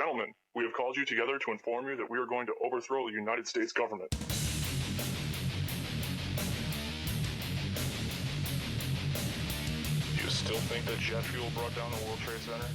gentlemen, we have called you together to inform you that we are going to overthrow the United States government. Do you still think that jet fuel brought down the World Trade Center?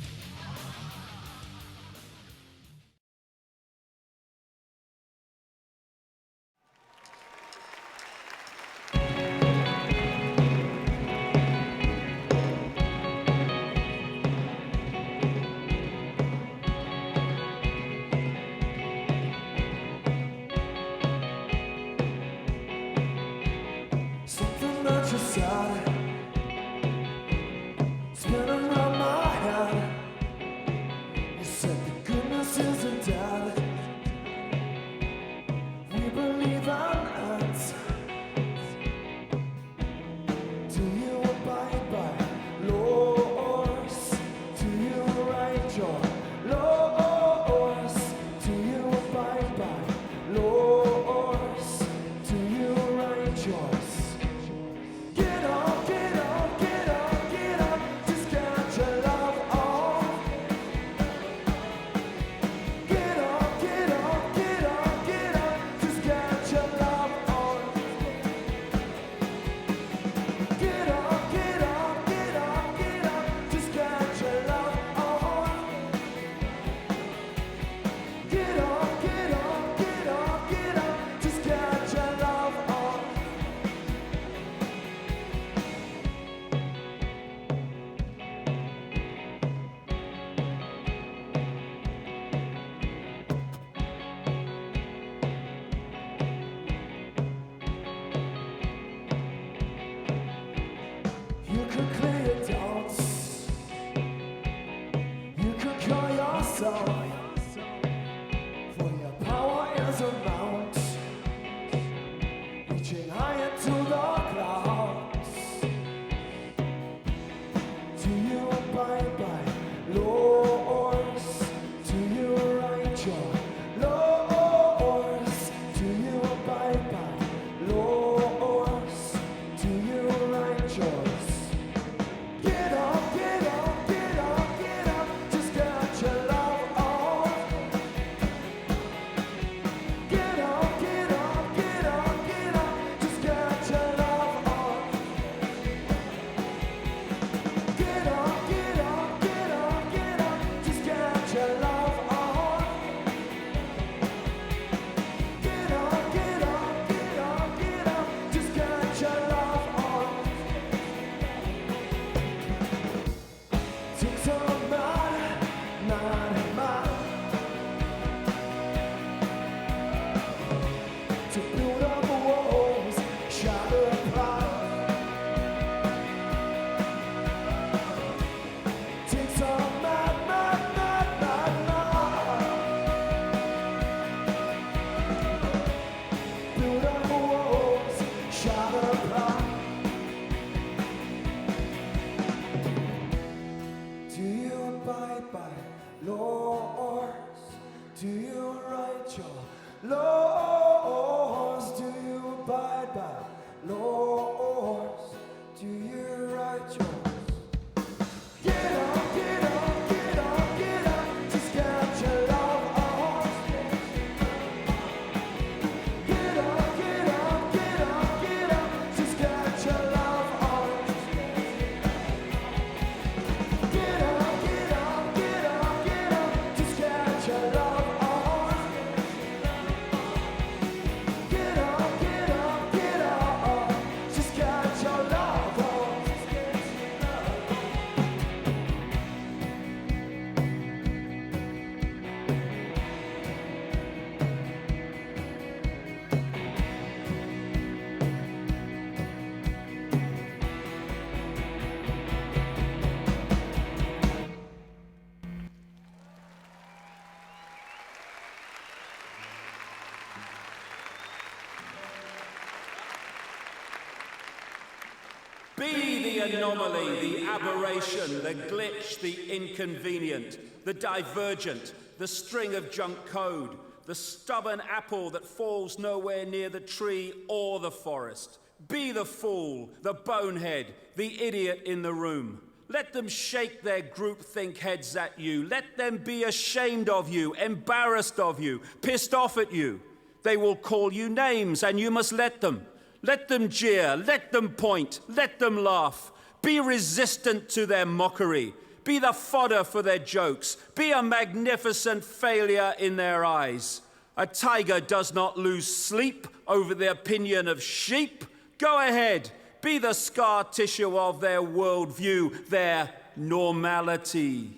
Be the anomaly, the aberration, the glitch, the inconvenient, the divergent, the string of junk code, the stubborn apple that falls nowhere near the tree or the forest. Be the fool, the bonehead, the idiot in the room. Let them shake their groupthink heads at you. Let them be ashamed of you, embarrassed of you, pissed off at you. They will call you names, and you must let them. Let them jeer, let them point, let them laugh. Be resistant to their mockery. Be the fodder for their jokes. Be a magnificent failure in their eyes. A tiger does not lose sleep over the opinion of sheep. Go ahead. Be the scar tissue of their worldview, their normality.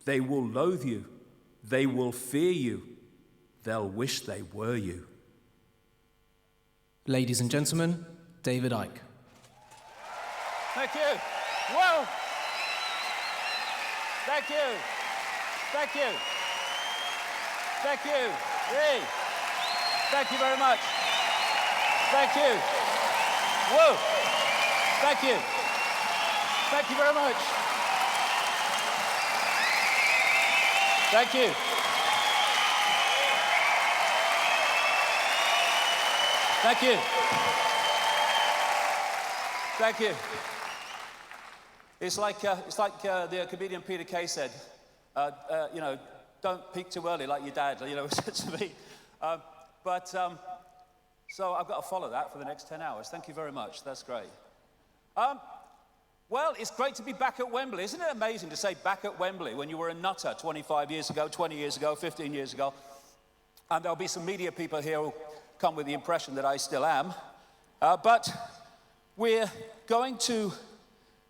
They will loathe you. They will fear you. They'll wish they were you. Ladies and gentlemen, David Icke. Thank you. Whoa. Thank you. Thank you. Thank you. Hey. Thank you very much. Thank you. Whoa. Thank you. Thank you very much. Thank you. Thank you. Thank you. It's like the comedian Peter Kay said, don't peak too early like your dad, said to me. So I've got to follow that for the next 10 hours. Thank you very much. That's great. Well, it's great to be back at Wembley. Isn't it amazing to say back at Wembley when you were a nutter 25 years ago, 20 years ago, 15 years ago? And there'll be some media people here who come with the impression that I still am. But we're going to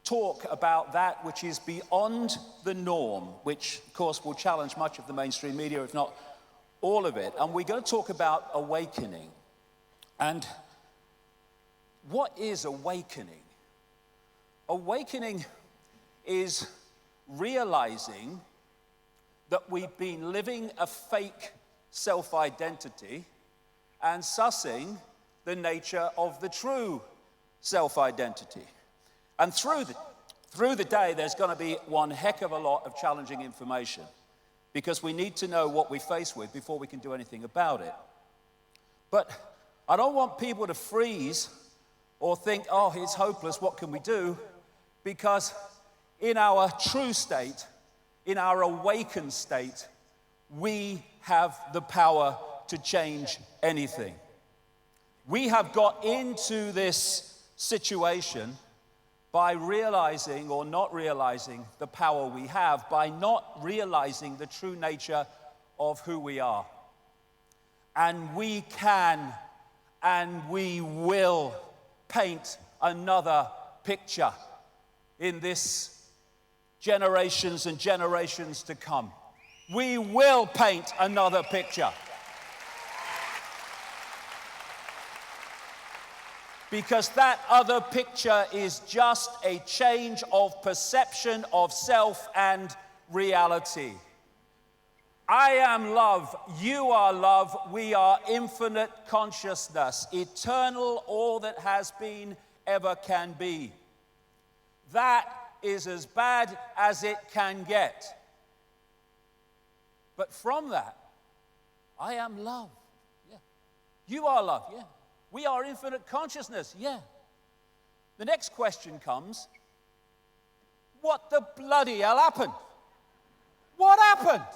talk about that which is beyond the norm, which, of course, will challenge much of the mainstream media, if not all of it. And we're going to talk about awakening. And what is awakening? Awakening is realizing that we've been living a fake self-identity and sussing the nature of the true self-identity. And through the day, there's going to be one heck of a lot of challenging information because we need to know what we're faced with before we can do anything about it. But I don't want people to freeze or think, oh, it's hopeless, what can we do? Because in our true state, in our awakened state, we have the power to change anything. We have got into this situation by realizing or not realizing the power we have, by not realizing the true nature of who we are. And we can and we will paint another picture in this generations and generations to come. We will paint another picture. Because that other picture is just a change of perception of self and reality. I am love, you are love, we are infinite consciousness, eternal, all that has been, ever can be. That is as bad as it can get. But from that, I am love. Yeah. You are love. Yeah. We are infinite consciousness. Yeah. The next question comes, what the bloody hell happened? What happened?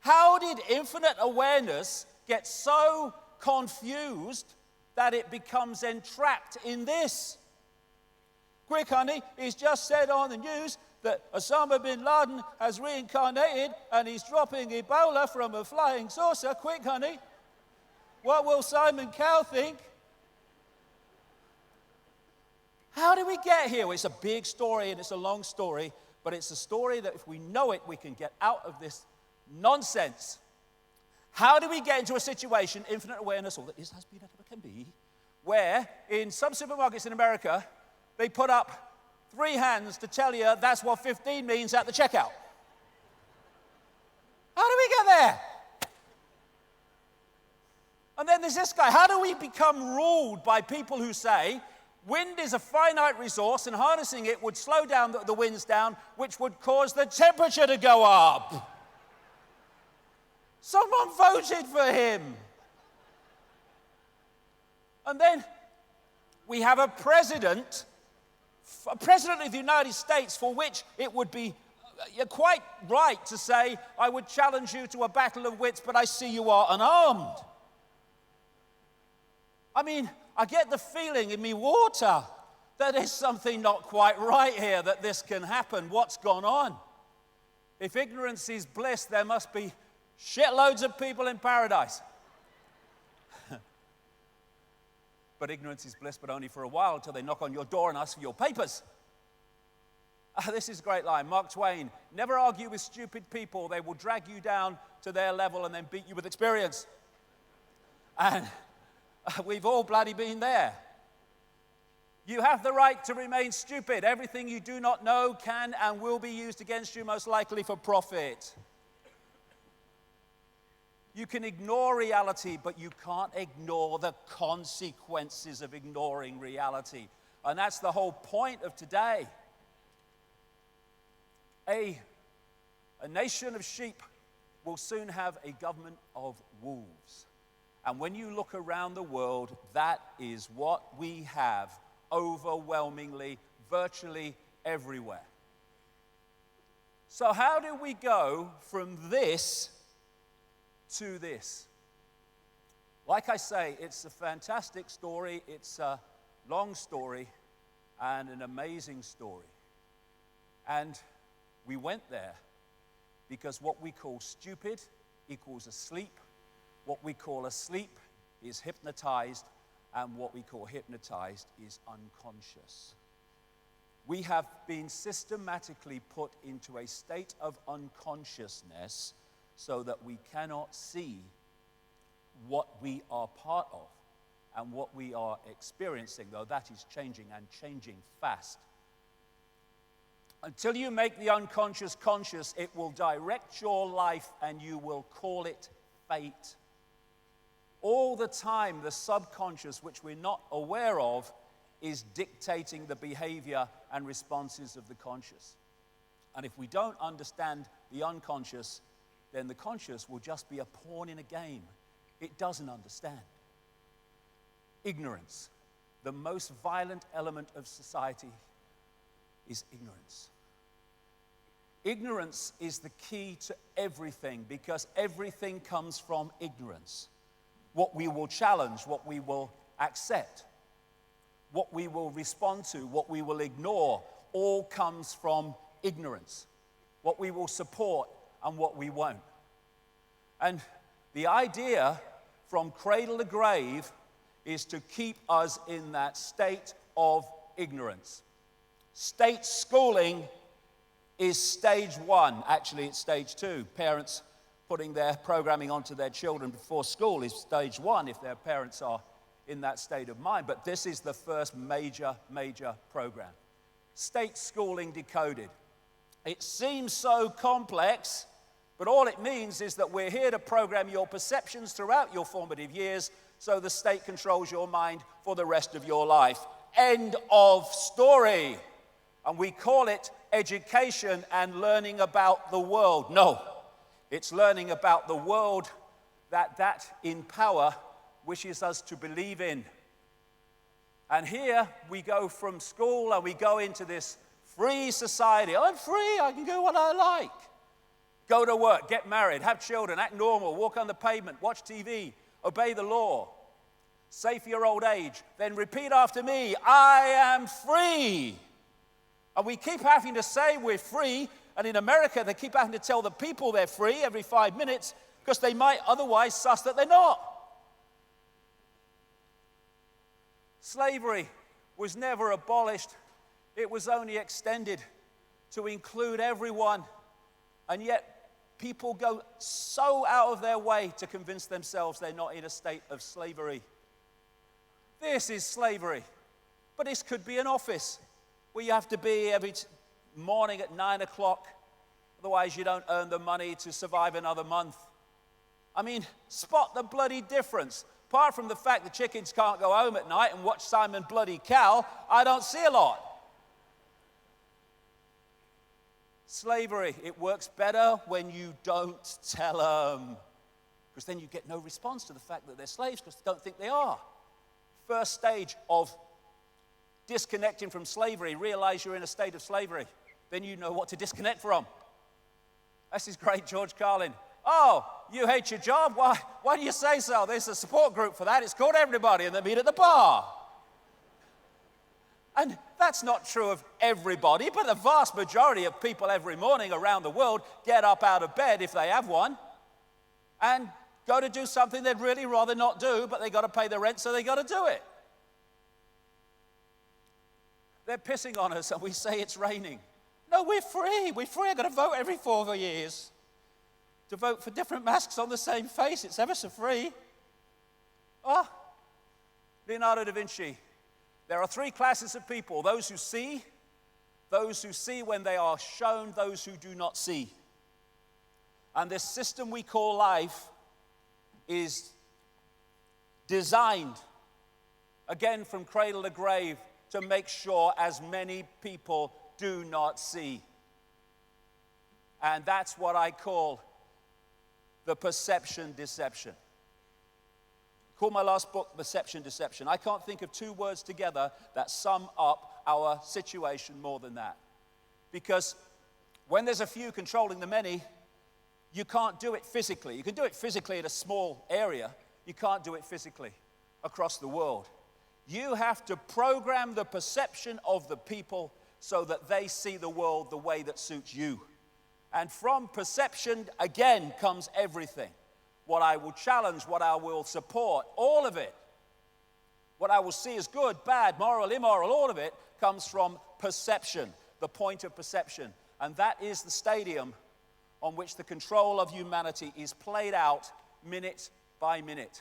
How did infinite awareness get so confused that it becomes entrapped in this? Quick, honey, he's just said on the news that Osama bin Laden has reincarnated and he's dropping Ebola from a flying saucer. Quick, honey. What will Simon Cowell think? How did we get here? Well, it's a big story and it's a long story, but it's a story that if we know it, we can get out of this nonsense. How do we get into a situation, infinite awareness, all that is, has been, ever can be, where in some supermarkets in America, they put up 3 hands to tell you that's what 15 means at the checkout? How do we get there? And then there's this guy. How do we become ruled by people who say wind is a finite resource and harnessing it would slow down the winds down, which would cause the temperature to go up? Someone voted for him. And then we have a president President of the United States, for which it would be you're quite right to say, I would challenge you to a battle of wits, but I see you are unarmed. I mean, I get the feeling in me water that there's something not quite right here, that this can happen. What's gone on? If ignorance is bliss, there must be shitloads of people in paradise. But ignorance is bliss, but only for a while, until they knock on your door and ask for your papers. This is a great line. Mark Twain, never argue with stupid people. They will drag you down to their level and then beat you with experience. And we've all bloody been there. You have the right to remain stupid. Everything you do not know can and will be used against you, most likely for profit. You can ignore reality, but you can't ignore the consequences of ignoring reality. And that's the whole point of today. A nation of sheep will soon have a government of wolves. And when you look around the world, that is what we have overwhelmingly, virtually everywhere. So how do we go from this to this? Like I say, it's a fantastic story, it's a long story, and an amazing story. And we went there because what we call stupid equals asleep. What we call asleep is hypnotized, and what we call hypnotized is unconscious. We have been systematically put into a state of unconsciousness so that we cannot see what we are part of and what we are experiencing, though that is changing and changing fast. Until you make the unconscious conscious, it will direct your life and you will call it fate. All the time, the subconscious, which we're not aware of, is dictating the behavior and responses of the conscious. And if we don't understand the unconscious, then the conscious will just be a pawn in a game it doesn't understand. Ignorance. The most violent element of society is ignorance. Ignorance is the key to everything, because everything comes from ignorance. What we will challenge, what we will accept, what we will respond to, what we will ignore, all comes from ignorance. What we will support and what we won't. And the idea from cradle to grave is to keep us in that state of ignorance. State schooling is stage one. Actually, it's stage two. Parents putting their programming onto their children before school is stage one if their parents are in that state of mind. But this is the first major program. State schooling decoded. It seems so complex, but all it means is that we're here to program your perceptions throughout your formative years so the state controls your mind for the rest of your life. End of story. And we call it education and learning about the world. No, it's learning about the world that in power wishes us to believe in. And here we go from school and we go into this free society. I'm free, I can do what I like. Go to work, get married, have children, act normal, walk on the pavement, watch TV, obey the law, save for your old age, then repeat after me, I am free. And we keep having to say we're free, and in America they keep having to tell the people they're free every 5 minutes because they might otherwise suss that they're not. Slavery was never abolished. It was only extended to include everyone. And yet people go so out of their way to convince themselves they're not in a state of slavery. This is slavery. But this could be an office where you have to be every morning at 9 o'clock. Otherwise you don't earn the money to survive another month. I mean, spot the bloody difference. Apart from the fact the chickens can't go home at night and watch Simon Bloody Cow, I don't see a lot. Slavery, it works better when you don't tell them. Because then you get no response to the fact that they're slaves because they don't think they are. First stage of disconnecting from slavery, realize you're in a state of slavery. Then you know what to disconnect from. This is great, George Carlin. Oh, you hate your job? Why do you say so? There's a support group for that. It's called Everybody, and they meet at the bar. And that's not true of everybody, but the vast majority of people every morning around the world get up out of bed, if they have one, and go to do something they'd really rather not do, but they got to pay the rent, so they got to do it. They're pissing on us, and we say it's raining. No, we're free. We're free. I've got to vote every 4 years to vote for different masks on the same face. It's ever so free. Oh, Leonardo da Vinci. There are 3 classes of people: those who see when they are shown, those who do not see. And this system we call life is designed, again from cradle to grave, to make sure as many people do not see. And that's what I call the perception deception. Call my last book Perception Deception. I can't think of 2 words together that sum up our situation more than that. Because when there's a few controlling the many, you can't do it physically. You can do it physically in a small area. You can't do it physically across the world. You have to program the perception of the people so that they see the world the way that suits you. And from perception, again, comes everything. What I will challenge, what I will support, all of it. What I will see as good, bad, moral, immoral, all of it comes from perception, the point of perception. And that is the stadium on which the control of humanity is played out minute by minute.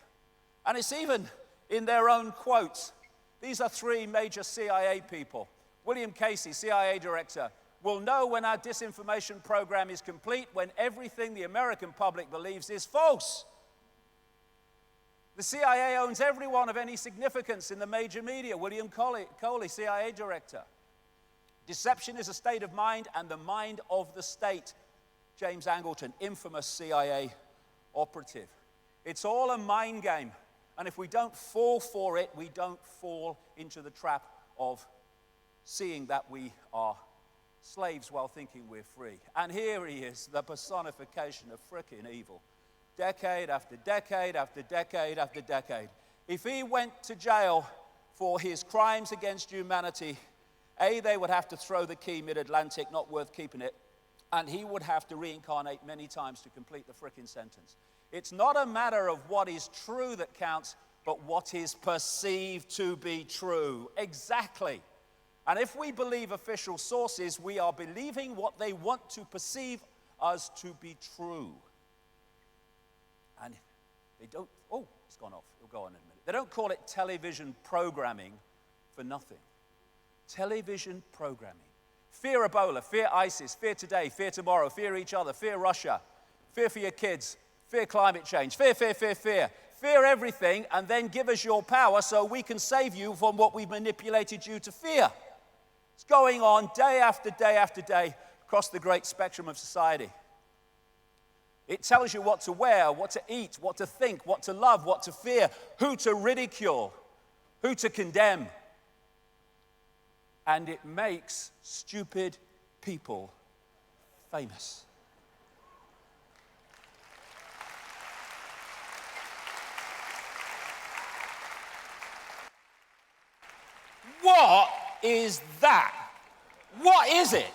And it's even in their own quotes. These are 3 major CIA people. William Casey, CIA director, will know when our disinformation program is complete when everything the American public believes is false. The CIA owns everyone of any significance in the major media. William Coley, CIA director. Deception is a state of mind and the mind of the state. James Angleton, infamous CIA operative. It's all a mind game. And if we don't fall for it, we don't fall into the trap of seeing that we are slaves while thinking we're free. And here he is, the personification of frickin' evil. Decade after decade after decade after decade. If he went to jail for his crimes against humanity, A, they would have to throw the key mid-Atlantic, not worth keeping it, and he would have to reincarnate many times to complete the frickin' sentence. It's not a matter of what is true that counts, but what is perceived to be true. Exactly. And if we believe official sources, we are believing what they want to perceive us to be true. And they don't, oh, it's gone off. It'll go on in a minute. They don't call it television programming for nothing. Television programming. Fear Ebola, fear ISIS, fear today, fear tomorrow, fear each other, fear Russia, fear for your kids, fear climate change, fear, fear, fear, fear. Fear everything and then give us your power so we can save you from what we've manipulated you to fear. It's going on day after day after day across the great spectrum of society. It tells you what to wear, what to eat, what to think, what to love, what to fear, who to ridicule, who to condemn. And it makes stupid people famous. What is that? What is it?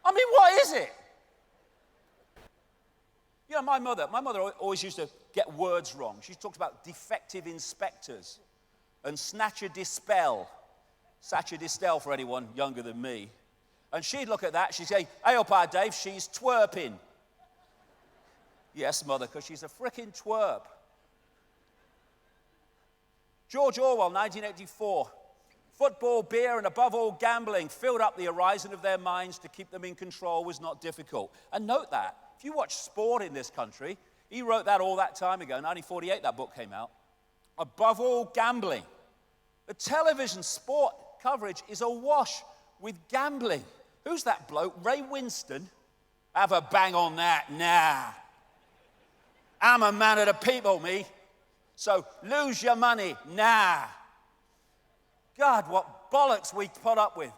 I mean, what is it? You know, my mother always used to get words wrong. She talked about defective inspectors and snatcher dispel. Snatcher dispel for anyone younger than me. And she'd look at that, she'd say, "Hey, up, Dave, she's twerping." Yes, mother, because she's a frickin' twerp. George Orwell, 1984. Football, beer, and above all gambling filled up the horizon of their minds. To keep them in control was not difficult. And note that, if you watch sport in this country, he wrote that all that time ago, 1948 that book came out. Above all gambling. The television sport coverage is awash with gambling. Who's that bloke? Ray Winston? Have a bang on that. Nah. I'm a man of the people, me. So lose your money. Nah. God, what bollocks we put up with.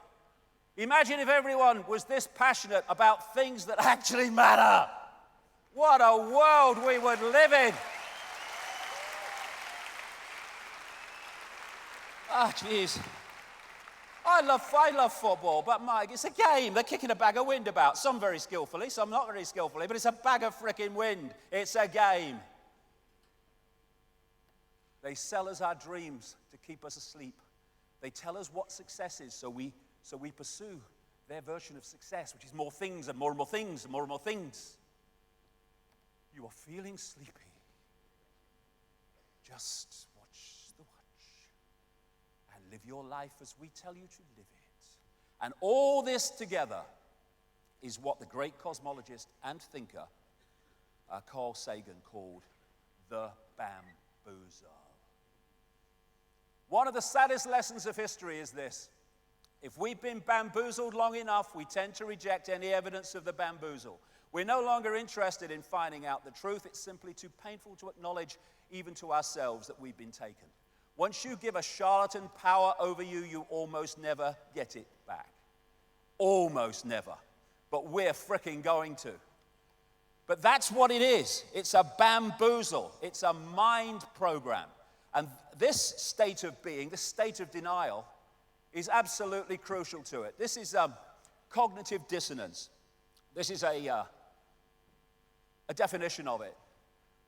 Imagine if everyone was this passionate about things that actually matter. What a world we would live in. Ah, jeez. I love football, but Mike, it's a game. They're kicking a bag of wind about. Some very skillfully, some not very skillfully, but it's a bag of frickin' wind. It's a game. They sell us our dreams to keep us asleep. They tell us what success is, so we pursue their version of success, which is more things and more things and more things. You are feeling sleepy. Just watch the watch and live your life as we tell you to live it. And all this together is what the great cosmologist and thinker Carl Sagan called the bamboozle. One of the saddest lessons of history is this. If we've been bamboozled long enough, we tend to reject any evidence of the bamboozle. We're no longer interested in finding out the truth. It's simply too painful to acknowledge, even to ourselves, that we've been taken. Once you give a charlatan power over you, you almost never get it back. Almost never. But we're fricking going to. But that's what it is. It's a bamboozle. It's a mind program. And this state of being, this state of denial, is absolutely crucial to it. This is cognitive dissonance. This is a definition of it.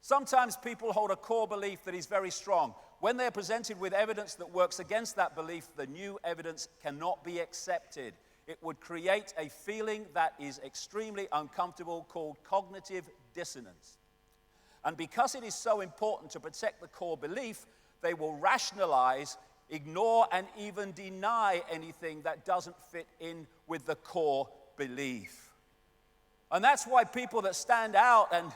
Sometimes people hold a core belief that is very strong. When they're presented with evidence that works against that belief, the new evidence cannot be accepted. It would create a feeling that is extremely uncomfortable called cognitive dissonance. And because it is so important to protect the core belief, they will rationalize, ignore, and even deny anything that doesn't fit in with the core belief. And that's why people that stand out and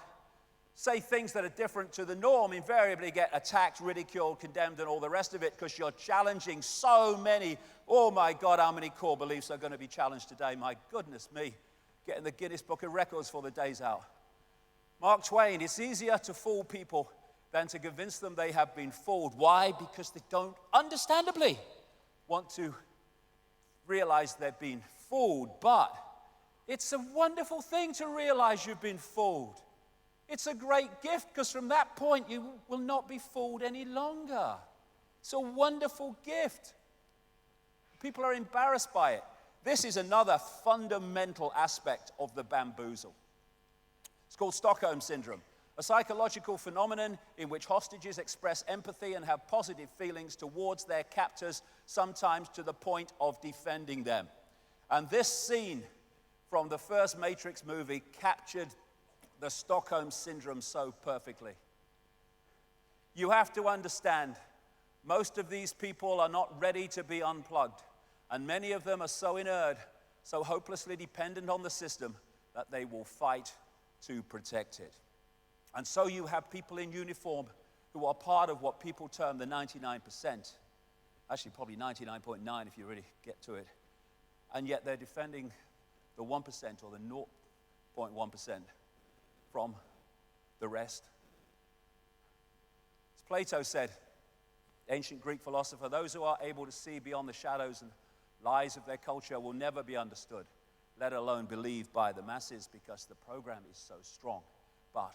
say things that are different to the norm invariably get attacked, ridiculed, condemned, and all the rest of it, because you're challenging so many. Oh my God, how many core beliefs are going to be challenged today? My goodness me, getting the Guinness Book of Records for the day's out. Mark Twain, it's easier to fool people than to convince them they have been fooled. Why? Because they don't, understandably, want to realize they've been fooled. But it's a wonderful thing to realize you've been fooled. It's a great gift, because from that point you will not be fooled any longer. It's a wonderful gift. People are embarrassed by it. This is another fundamental aspect of the bamboozle. It's called Stockholm Syndrome, a psychological phenomenon in which hostages express empathy and have positive feelings towards their captors, sometimes to the point of defending them. And this scene from the first Matrix movie captured the Stockholm Syndrome so perfectly. You have to understand, most of these people are not ready to be unplugged, and many of them are so inert, so hopelessly dependent on the system, that they will fight to protect it. And so you have people in uniform who are part of what people term the 99%, actually probably 99.9 if you really get to it, and yet they're defending the 1% or the 0.1% from the rest. As Plato said, ancient Greek philosopher, those who are able to see beyond the shadows and lies of their culture will never be understood, let alone believed by the masses, because the program is so strong. But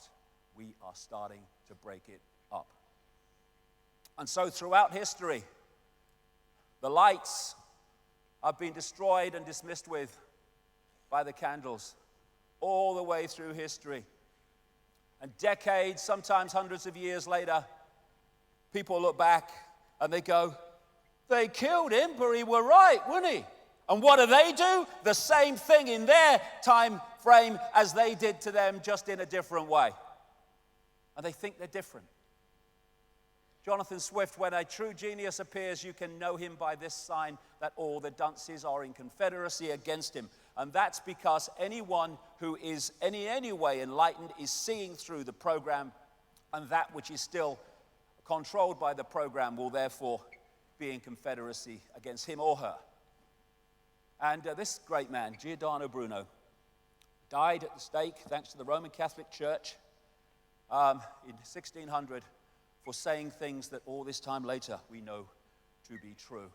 we are starting to break it up. And so throughout history, the lights have been destroyed and dismissed with by the candles all the way through history. And decades, sometimes hundreds of years later, people look back and they go, they killed him, but he were right, wouldn't he? And what do? The same thing in their time frame as they did to them, just in a different way. And they think they're different. Jonathan Swift, when a true genius appears, you can know him by this sign, that all the dunces are in confederacy against him. And that's because anyone who is any way enlightened is seeing through the program, and that which is still controlled by the program will therefore be in confederacy against him or her. And this great man, Giordano Bruno, died at the stake, thanks to the Roman Catholic Church, in 1600, for saying things that all this time later we know to be true.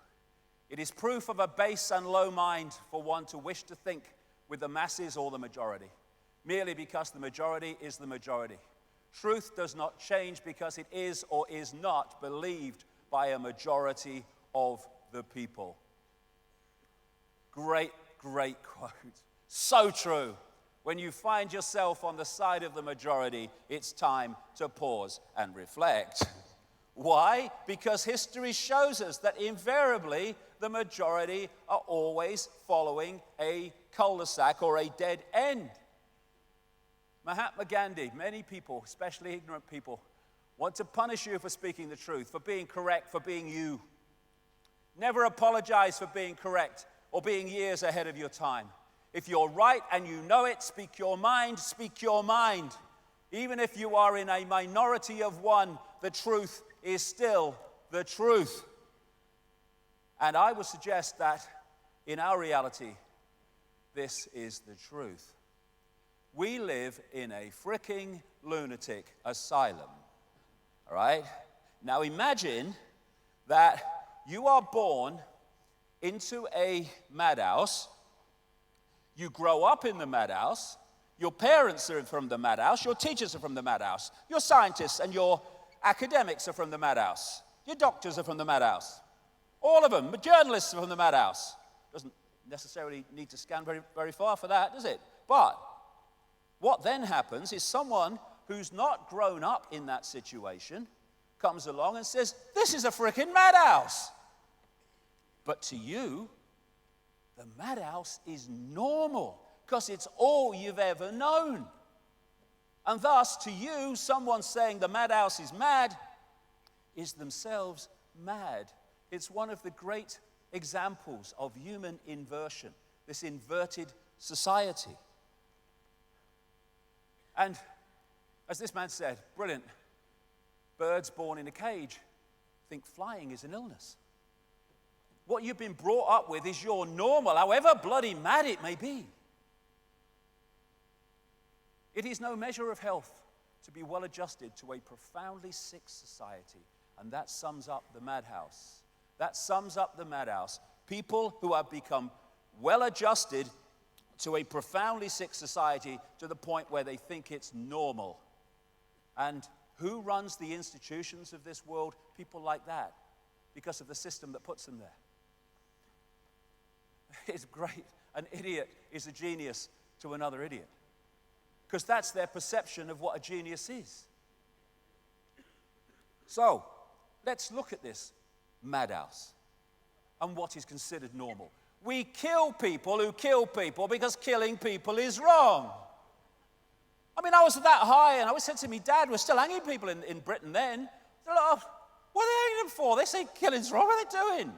It is proof of a base and low mind for one to wish to think with the masses or the majority, merely because the majority is the majority. Truth does not change because it is or is not believed by a majority of the people. Great, great quote. So true. When you find yourself on the side of the majority, it's time to pause and reflect. Why? Because history shows us that invariably the majority are always following a cul-de-sac or a dead end. Mahatma Gandhi, many people, especially ignorant people, want to punish you for speaking the truth, for being correct, for being you. Never apologize for being correct or being years ahead of your time. If you're right and you know it, speak your mind, speak your mind. Even if you are in a minority of one, the truth is still the truth. And I would suggest that in our reality, this is the truth. We live in a freaking lunatic asylum, all right? Now imagine that you are born into a madhouse, you grow up in the madhouse, your parents are from the madhouse, your teachers are from the madhouse, your scientists and your academics are from the madhouse, your doctors are from the madhouse, all of them, the journalists are from the madhouse. Doesn't necessarily need to scan very, very far for that, does it? But what then happens is someone who's not grown up in that situation comes along and says, this is a freaking madhouse. But to you, the madhouse is normal because it's all you've ever known. And thus, to you, someone saying the madhouse is mad is themselves mad. It's one of the great examples of human inversion, this inverted society. And as this man said, brilliant, birds born in a cage think flying is an illness. What you've been brought up with is your normal, however bloody mad it may be. It is no measure of health to be well adjusted to a profoundly sick society. And that sums up the madhouse. That sums up the madhouse. People who have become well adjusted to a profoundly sick society to the point where they think it's normal. And who runs the institutions of this world? People like that, because of the system that puts them there. It's great. An idiot is a genius to another idiot, because that's their perception of what a genius is. So, let's look at this madhouse and what is considered normal. We kill people who kill people because killing people is wrong. I mean, I was that high, and I was said to me, Dad, we're still hanging people in Britain then. They're like, what are they hanging them for? They say killing's wrong. What are they doing?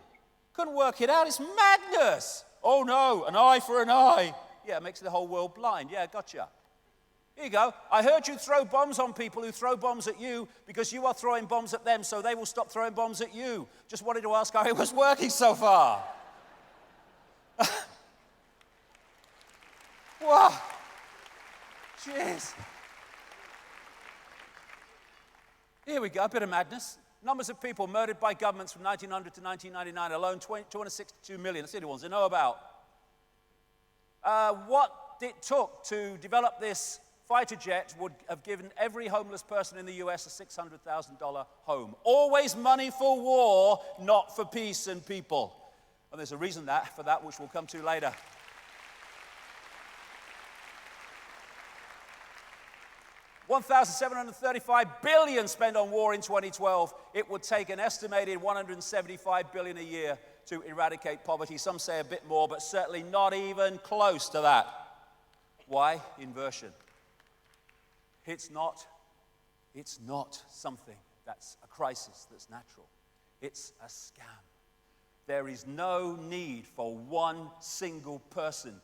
Couldn't work it out. It's madness. Oh, no, an eye for an eye. Yeah, it makes the whole world blind. Yeah, gotcha. Here you go. I heard you throw bombs on people who throw bombs at you because you are throwing bombs at them, so they will stop throwing bombs at you. Just wanted to ask how it was working so far. Wow. Jeez. Here we go, a bit of madness. Numbers of people murdered by governments from 1900 to 1999 alone, 262 million. That's the only ones I know about. What it took to develop this fighter jet would have given every homeless person in the US a $600,000 home. Always money for war, not for peace and people. And there's a reason for that, which we'll come to later. $1,735 billion spent on war in 2012. It would take an estimated $175 billion a year to eradicate poverty. Some say a bit more, but certainly not even close to that. Why? Inversion. It's not something that's a crisis that's natural. It's a scam. There is no need for one single person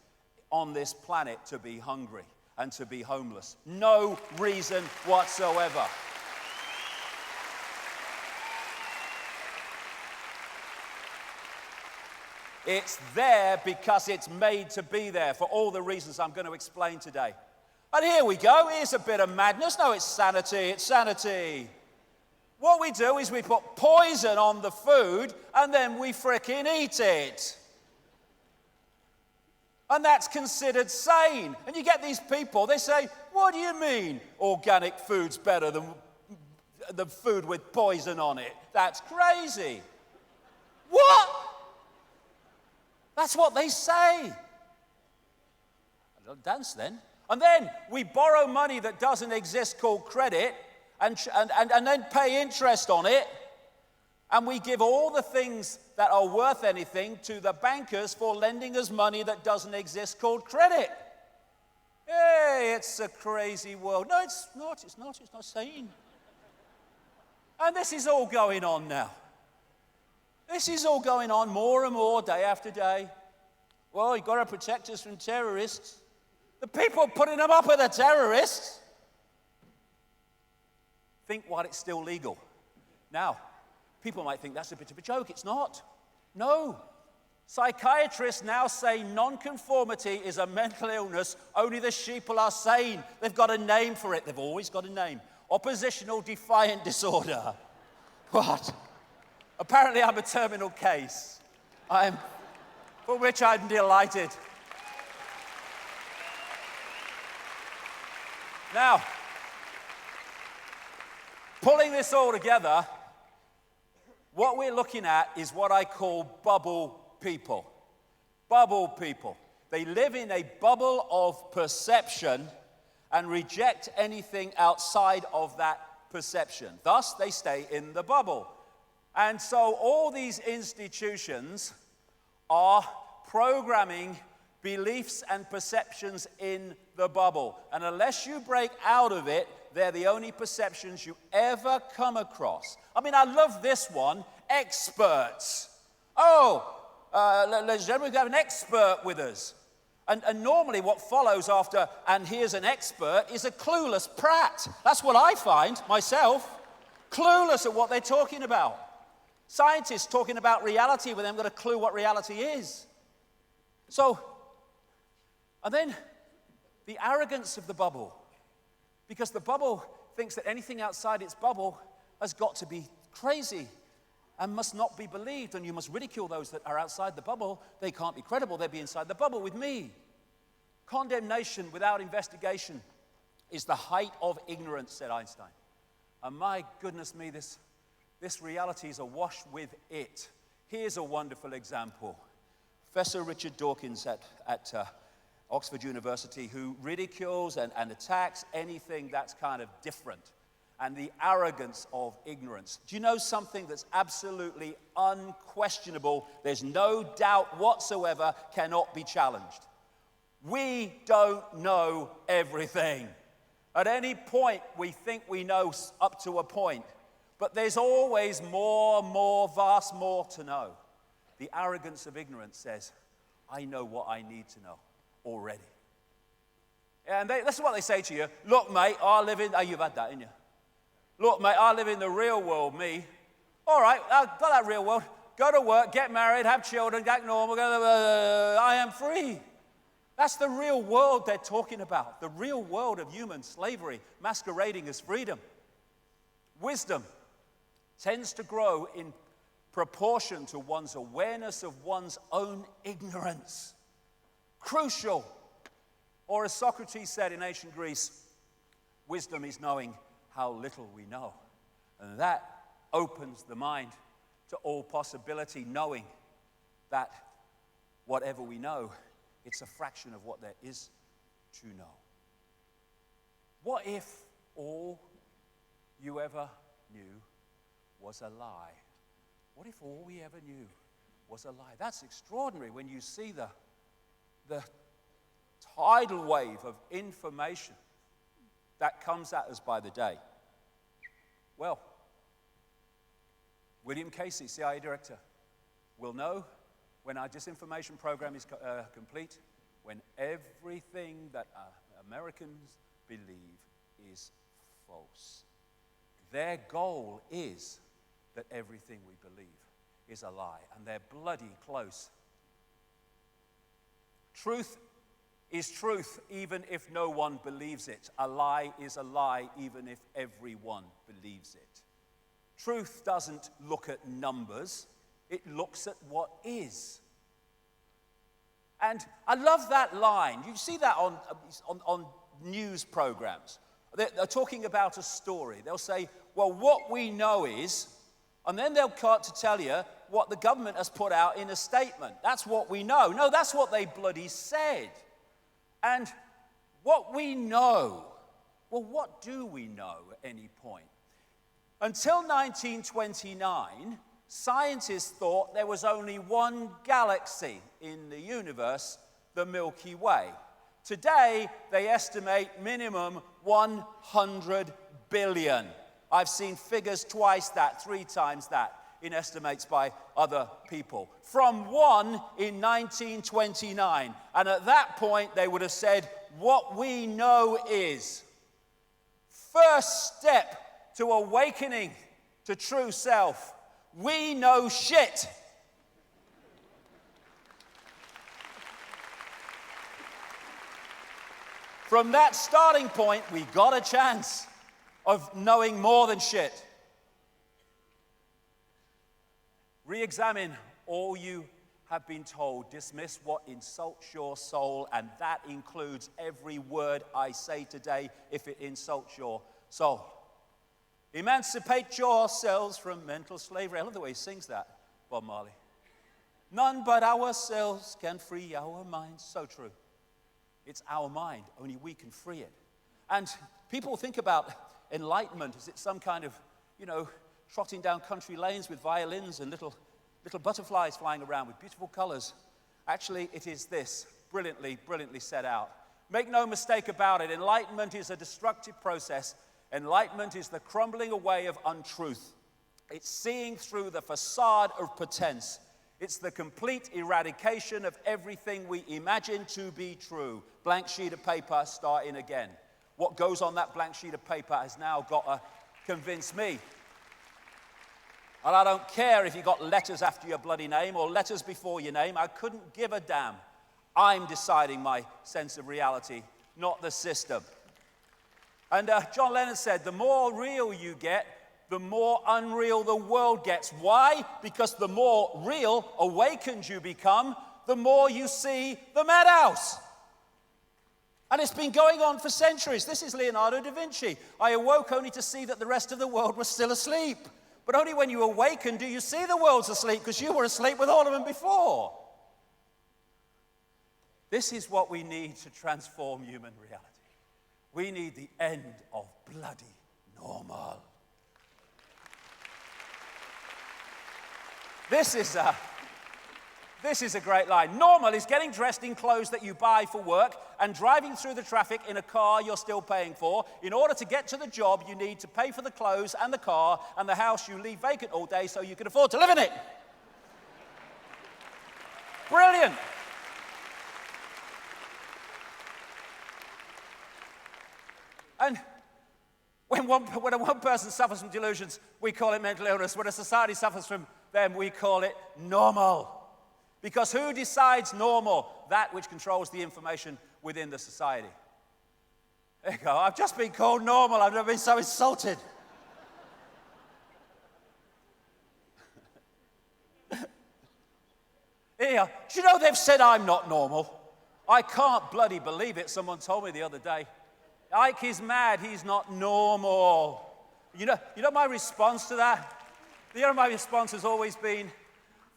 on this planet to be hungry and to be homeless. No reason whatsoever. It's there because it's made to be there for all the reasons I'm going to explain today. And here we go. Here's a bit of madness. No, it's sanity. It's sanity. What we do is we put poison on the food and then we frickin' eat it. And that's considered sane. And you get these people, they say, what do you mean organic food's better than the food with poison on it? That's crazy. What? That's what they say. Don't dance then. And then we borrow money that doesn't exist called credit and then pay interest on it. And we give all the things that are worth anything to the bankers for lending us money that doesn't exist called credit. Hey, it's a crazy world. No, it's not. It's not sane. And this is all going on now. This is all going on more and more day after day. Well, you've got to protect us from terrorists. The people putting them up are the terrorists. Think while it's still legal. Now, people might think that's a bit of a joke. It's not. No. Psychiatrists now say nonconformity is a mental illness. Only the sheeple are sane. They've got a name for it. They've always got a name. Oppositional defiant disorder. What? Apparently I'm a terminal case. For which I'm delighted. Now, pulling this all together, what we're looking at is what I call bubble people. Bubble people. They live in a bubble of perception and reject anything outside of that perception. Thus, they stay in the bubble. And so all these institutions are programming beliefs and perceptions in the bubble. And unless you break out of it, they're the only perceptions you ever come across. I mean, I love this one, experts. Ladies and gentlemen, we have an expert with us. And normally what follows after, and here's an expert, is a clueless prat. That's what I find myself. Clueless at what they're talking about. Scientists talking about reality when they haven't got a clue what reality is. So, and then the arrogance of the bubble. Because the bubble thinks that anything outside its bubble has got to be crazy and must not be believed, and you must ridicule those that are outside the bubble. They can't be credible. They'll be inside the bubble with me. Condemnation without investigation is the height of ignorance, said Einstein. And my goodness me, this reality is awash with it. Here's a wonderful example. Professor Richard Dawkins at Oxford University, who ridicules and attacks anything that's kind of different, and the arrogance of ignorance. Do you know something that's absolutely unquestionable? There's no doubt whatsoever, cannot be challenged. We don't know everything. At any point, we think we know up to a point, but there's always more, vast more to know. The arrogance of ignorance says, I know what I need to know already. And that's what they say to you. Look, mate, you've had that, haven't you? Look, mate, I live in the real world, me. All right, I've got that real world. Go to work, get married, have children, act normal. I am free. That's the real world they're talking about. The real world of human slavery masquerading as freedom. Wisdom tends to grow in proportion to one's awareness of one's own ignorance. Crucial. Or as Socrates said in ancient Greece, wisdom is knowing how little we know. And that opens the mind to all possibility, knowing that whatever we know, it's a fraction of what there is to know. What if all you ever knew was a lie? What if all we ever knew was a lie? That's extraordinary when you see the tidal wave of information that comes at us by the day. Well, William Casey, CIA director, will know when our disinformation program is complete, when everything that Americans believe is false. Their goal is that everything we believe is a lie, and they're bloody close. Truth is truth even if no one believes it. A lie is a lie even if everyone believes it. Truth doesn't look at numbers, it looks at what is. And I love that line. You see that on news programs. They're talking about a story. They'll say, well, what we know is, and then they'll cut to tell you what the government has put out in a statement. That's what we know. No, that's what they bloody said. And what we know, well, what do we know at any point? Until 1929, scientists thought there was only one galaxy in the universe, the Milky Way. Today, they estimate minimum 100 billion. I've seen figures twice that, 3 times that, in estimates by other people. From 1 in 1929. And at that point, they would have said, what we know is. First step to awakening to true self. We know shit. From that starting point, we got a chance of knowing more than shit. Re-examine all you have been told. Dismiss what insults your soul, and that includes every word I say today if it insults your soul. Emancipate yourselves from mental slavery. I love the way he sings that, Bob Marley. None but ourselves can free our minds. So true. It's our mind. Only we can free it. And people think about enlightenment as it's some kind of, trotting down country lanes with violins and little butterflies flying around with beautiful colors. Actually, it is this, brilliantly set out. Make no mistake about it. Enlightenment is a destructive process. Enlightenment is the crumbling away of untruth. It's seeing through the facade of pretense. It's the complete eradication of everything we imagine to be true. Blank sheet of paper, starting again. What goes on that blank sheet of paper has now got to convince me. And I don't care if you got letters after your bloody name or letters before your name. I couldn't give a damn. I'm deciding my sense of reality, not the system. And John Lennon said, the more real you get, the more unreal the world gets. Why? Because the more real, awakened you become, the more you see the madhouse. And it's been going on for centuries. This is Leonardo da Vinci. I awoke only to see that the rest of the world was still asleep. But only when you awaken do you see the world's asleep, because you were asleep with all of them before. This is what we need to transform human reality. We need the end of bloody normal. This is a great line. Normal is getting dressed in clothes that you buy for work and driving through the traffic in a car you're still paying for. In order to get to the job, you need to pay for the clothes and the car and the house you leave vacant all day so you can afford to live in it. Brilliant. And when one person suffers from delusions, we call it mental illness. When a society suffers from them, we call it normal. Because who decides normal? That which controls the information within the society. There you go. I've just been called normal. I've never been so insulted. Here, do you know they've said I'm not normal? I can't bloody believe it. Someone told me the other day. Icke is mad. He's not normal. You know my response to that? My response has always been,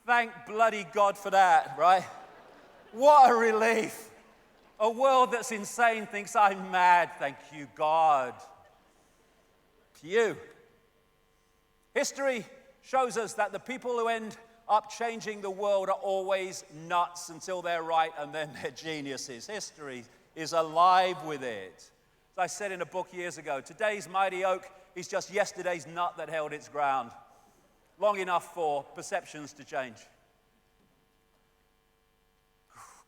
thank bloody God for that, right? What a relief. A world that's insane thinks I'm mad. Thank you, God. Phew. History shows us that the people who end up changing the world are always nuts until they're right, and then they're geniuses. History is alive with it. As I said in a book years ago, today's mighty oak is just yesterday's nut that held its ground. Long enough for perceptions to change.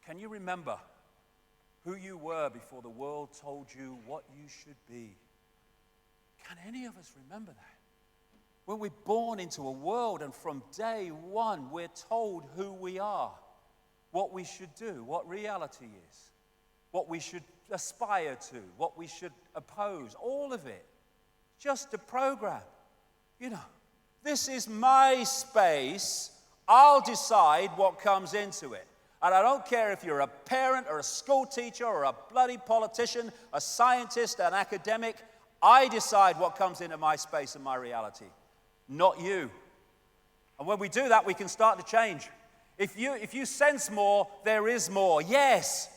Can you remember who you were before the world told you what you should be? Can any of us remember that? When we're born into a world and from day one we're told who we are, what we should do, what reality is, what we should aspire to, what we should oppose, all of it. Just a program. This is my space. I'll decide what comes into it. And I don't care if you're a parent or a school teacher or a bloody politician, a scientist, an academic. I decide what comes into my space and my reality, not you. And when we do that, we can start to change. If you sense more, there is more. Yes.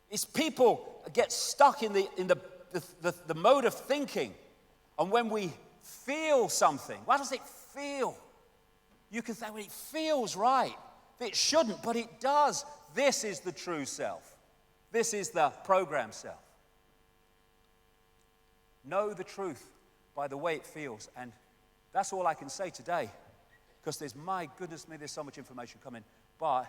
It's people get stuck in the mode of thinking. And when we feel something, what does it feel? You can say, well, it feels right. It shouldn't, but it does. This is the true self. This is the programmed self. Know the truth by the way it feels. And that's all I can say today. Because there's, my goodness me, there's so much information coming. But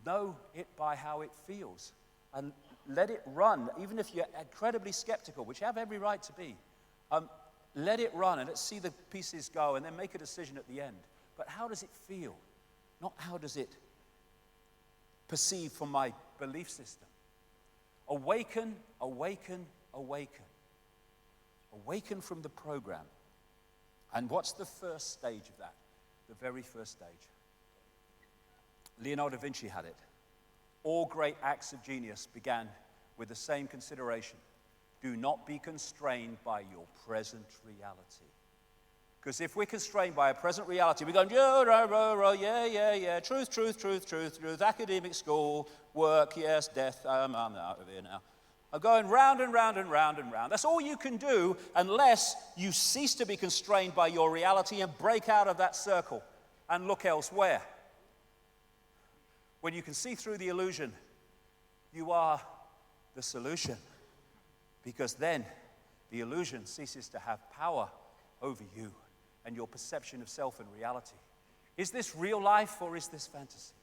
know it by how it feels. And let it run. Even if you're incredibly skeptical, which you have every right to be. Let it run and let's see the pieces go and then make a decision at the end. But how does it feel? Not how does it perceive from my belief system. Awaken, awaken, awaken. Awaken from the program. And what's the first stage of that? The very first stage. Leonardo da Vinci had it. All great acts of genius began with the same consideration. Do not be constrained by your present reality. Because if we're constrained by a present reality, we're going, yeah, truth, academic school, work, yes, death, I'm out of here now. I'm going round and round and round and round. That's all you can do unless you cease to be constrained by your reality and break out of that circle and look elsewhere. When you can see through the illusion, you are the solution. Because then the illusion ceases to have power over you and your perception of self and reality. Is this real life or is this fantasy?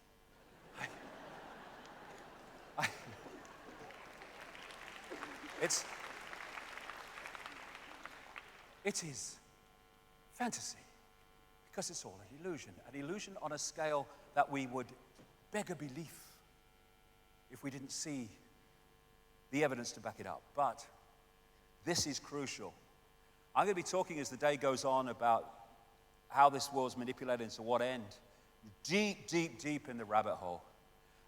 It is fantasy because it's all an illusion on a scale that we would beg a belief if we didn't see the evidence to back it up. But this is crucial. I'm going to be talking as the day goes on about how this world's manipulated and to what end. Deep, deep, deep in the rabbit hole.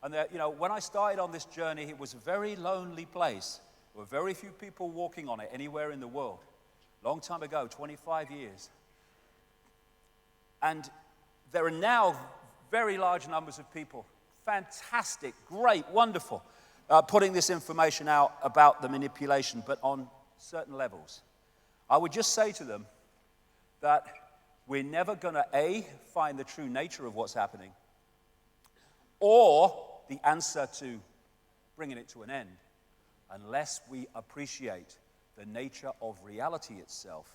And when I started on this journey, it was a very lonely place. There were very few people walking on it anywhere in the world. Long time ago, 25 years. And there are now very large numbers of people. Fantastic, great, wonderful. Putting this information out about the manipulation, but on certain levels. I would just say to them that we're never going to, A, find the true nature of what's happening, or the answer to bringing it to an end, unless we appreciate the nature of reality itself,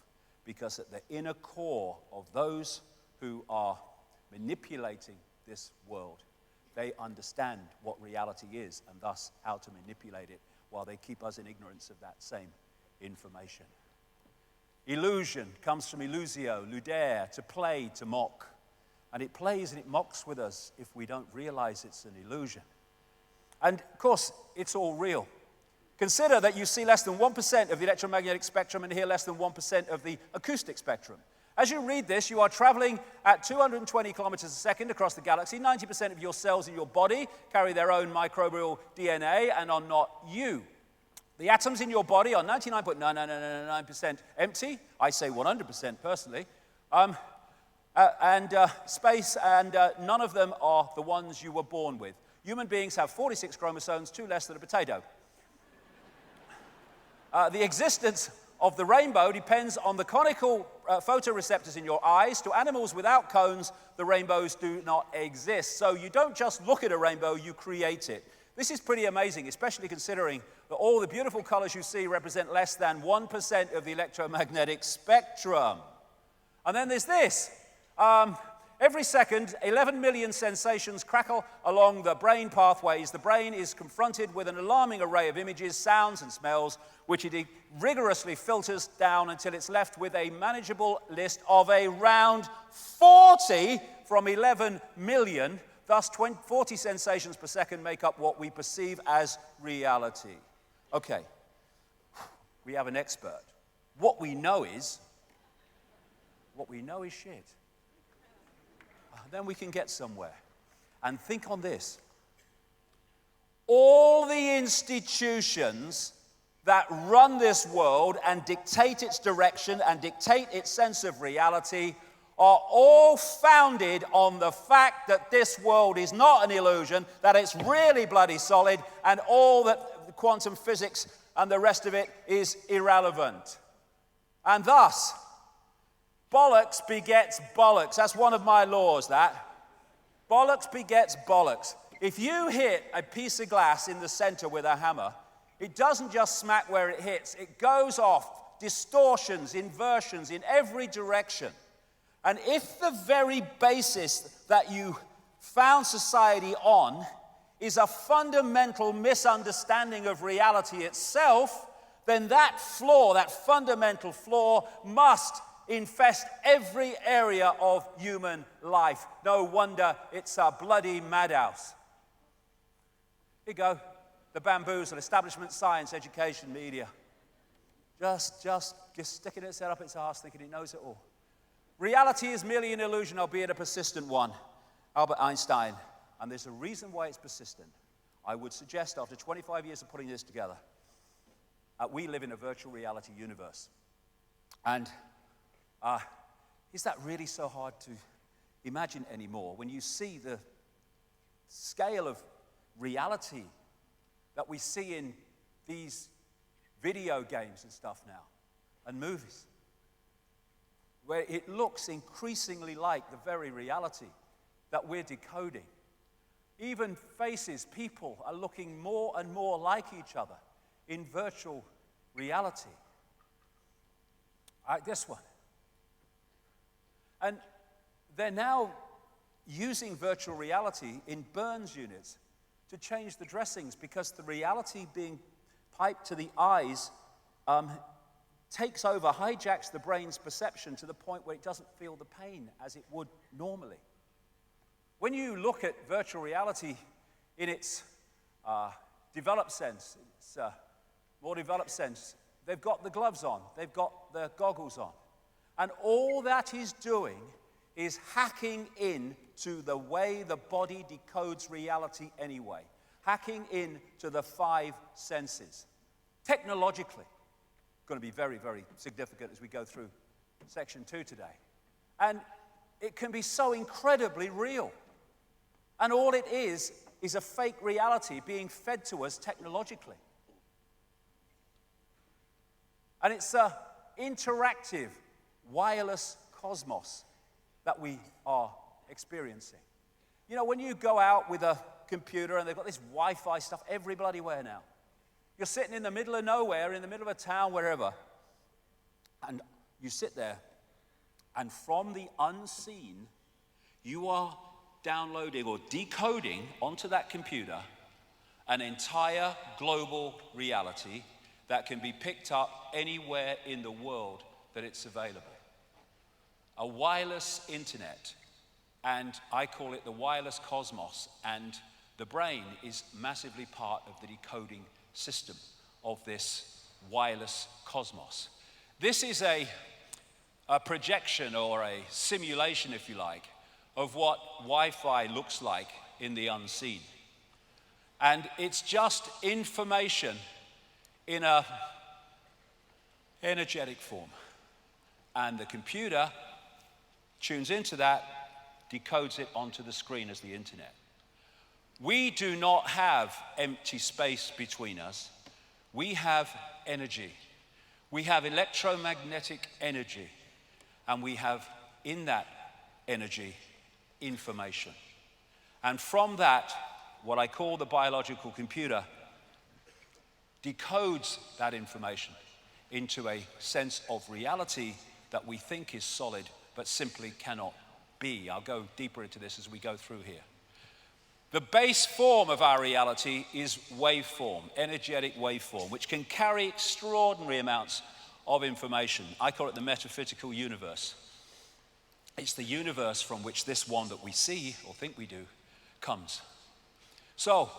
because at the inner core of those who are manipulating this world, they understand what reality is and thus how to manipulate it while they keep us in ignorance of that same information. Illusion comes from illusio, ludere, to play, to mock. And it plays and it mocks with us if we don't realize it's an illusion. And of course, it's all real. Consider that you see less than 1% of the electromagnetic spectrum and hear less than 1% of the acoustic spectrum. As you read this, you are traveling at 220 kilometers a second across the galaxy. 90% of your cells in your body carry their own microbial DNA and are not you. The atoms in your body are 99.9999% empty. I say 100% personally. Space, and none of them are the ones you were born with. Human beings have 46 chromosomes, 2 less than a potato. The existence of the rainbow depends on the conical photoreceptors in your eyes. To animals without cones, the rainbows do not exist. So you don't just look at a rainbow, you create it. This is pretty amazing, especially considering that all the beautiful colors you see represent less than 1% of the electromagnetic spectrum. And then there's this. Every second, 11 million sensations crackle along the brain pathways. The brain is confronted with an alarming array of images, sounds, and smells, which it rigorously filters down until it's left with a manageable list of around 40 from 11 million. Thus, 40 sensations per second make up what we perceive as reality. Okay, we have an expert. What we know is what we know is shit, then we can get somewhere. And think on this. All the institutions that run this world and dictate its direction and dictate its sense of reality are all founded on the fact that this world is not an illusion, that it's really bloody solid, and all that quantum physics and the rest of it is irrelevant. And thus, bollocks begets bollocks. That's one of my laws, that. Bollocks begets bollocks. If you hit a piece of glass in the center with a hammer, it doesn't just smack where it hits. It goes off, distortions, inversions in every direction. And if the very basis that you found society on is a fundamental misunderstanding of reality itself, then that flaw, that fundamental flaw, must infest every area of human life. No wonder it's a bloody madhouse. Here you go. The bamboozle, establishment, science, education, media. Just sticking its head up its arse, thinking it knows it all. Reality is merely an illusion, albeit a persistent one. Albert Einstein. And there's a reason why it's persistent. I would suggest, after 25 years of putting this together, we live in a virtual reality universe. And is that really so hard to imagine anymore? When you see the scale of reality that we see in these video games and stuff now, and movies, where it looks increasingly like the very reality that we're decoding. Even faces, people are looking more and more like each other in virtual reality. Like this one. And they're now using virtual reality in burns units to change the dressings, because the reality being piped to the eyes takes over, hijacks the brain's perception to the point where it doesn't feel the pain as it would normally. When you look at virtual reality in its developed sense, its more developed sense, they've got the gloves on, they've got the goggles on. And all that is doing is hacking into the way the body decodes reality anyway. Hacking into the 5 senses. Technologically, going to be very, very significant as we go through section 2 today. And it can be so incredibly real. And all it is a fake reality being fed to us technologically. And it's an interactive, wireless cosmos that we are experiencing. You know, when you go out with a computer and they've got this Wi-Fi stuff every bloody where now. You're sitting in the middle of nowhere, in the middle of a town, wherever, and you sit there, and from the unseen, you are downloading or decoding onto that computer an entire global reality that can be picked up anywhere in the world that it's available. A wireless internet, and I call it the wireless cosmos, and the brain is massively part of the decoding system of this wireless cosmos. This is a projection or a simulation, if you like, of what Wi-Fi looks like in the unseen. And it's just information in an energetic form. And the computer tunes into that, decodes it onto the screen as the internet. We do not have empty space between us. We have energy. We have electromagnetic energy. And we have, in that energy, information. And from that, what I call the biological computer decodes that information into a sense of reality that we think is solid, but simply cannot be. I'll go deeper into this as we go through here. The base form of our reality is waveform, energetic waveform, which can carry extraordinary amounts of information. I call it the metaphysical universe. It's the universe from which this one that we see, or think we do, comes. So,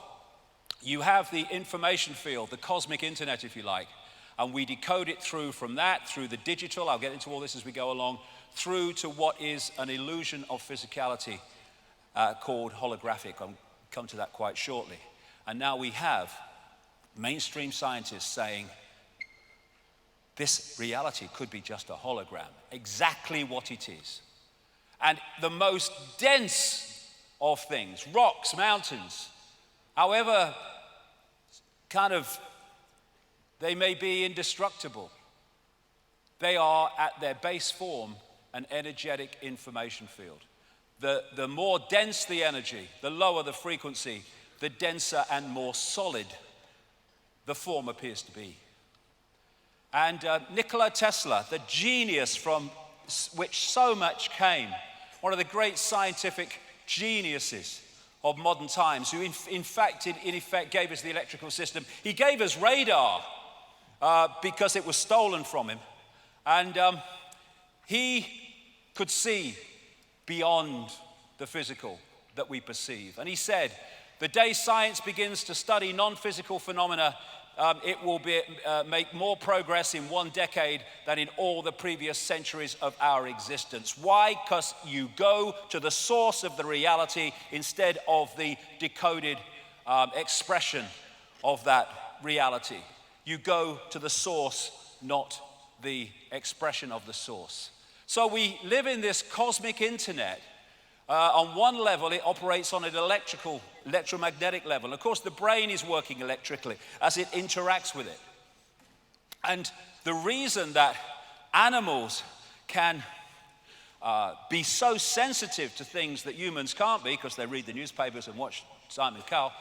you have the information field, the cosmic internet, if you like, And we decode it through from that, through the digital, I'll get into all this as we go along, through to what is an illusion of physicality called holographic. I'll come to that quite shortly. And now we have mainstream scientists saying this reality could be just a hologram, exactly what it is. And the most dense of things, rocks, mountains, however kind of they may be indestructible, they are at their base form an energetic information field. The more dense the energy, the lower the frequency, the denser and more solid the form appears to be. And Nikola Tesla, the genius from which so much came, one of the great scientific geniuses of modern times, who in effect gave us the electrical system. He gave us radar because it was stolen from him. And he could see beyond the physical that we perceive. And he said, the day science begins to study non-physical phenomena, it will make more progress in 1 decade than in all the previous centuries of our existence. Why? Because you go to the source of the reality instead of the decoded expression of that reality. You go to the source, not the expression of the source. So we live in this cosmic internet. On one level, it operates on an electromagnetic level. Of course, the brain is working electrically as it interacts with it. And the reason that animals can be so sensitive to things that humans can't be, because they read the newspapers and watch Simon Cowell,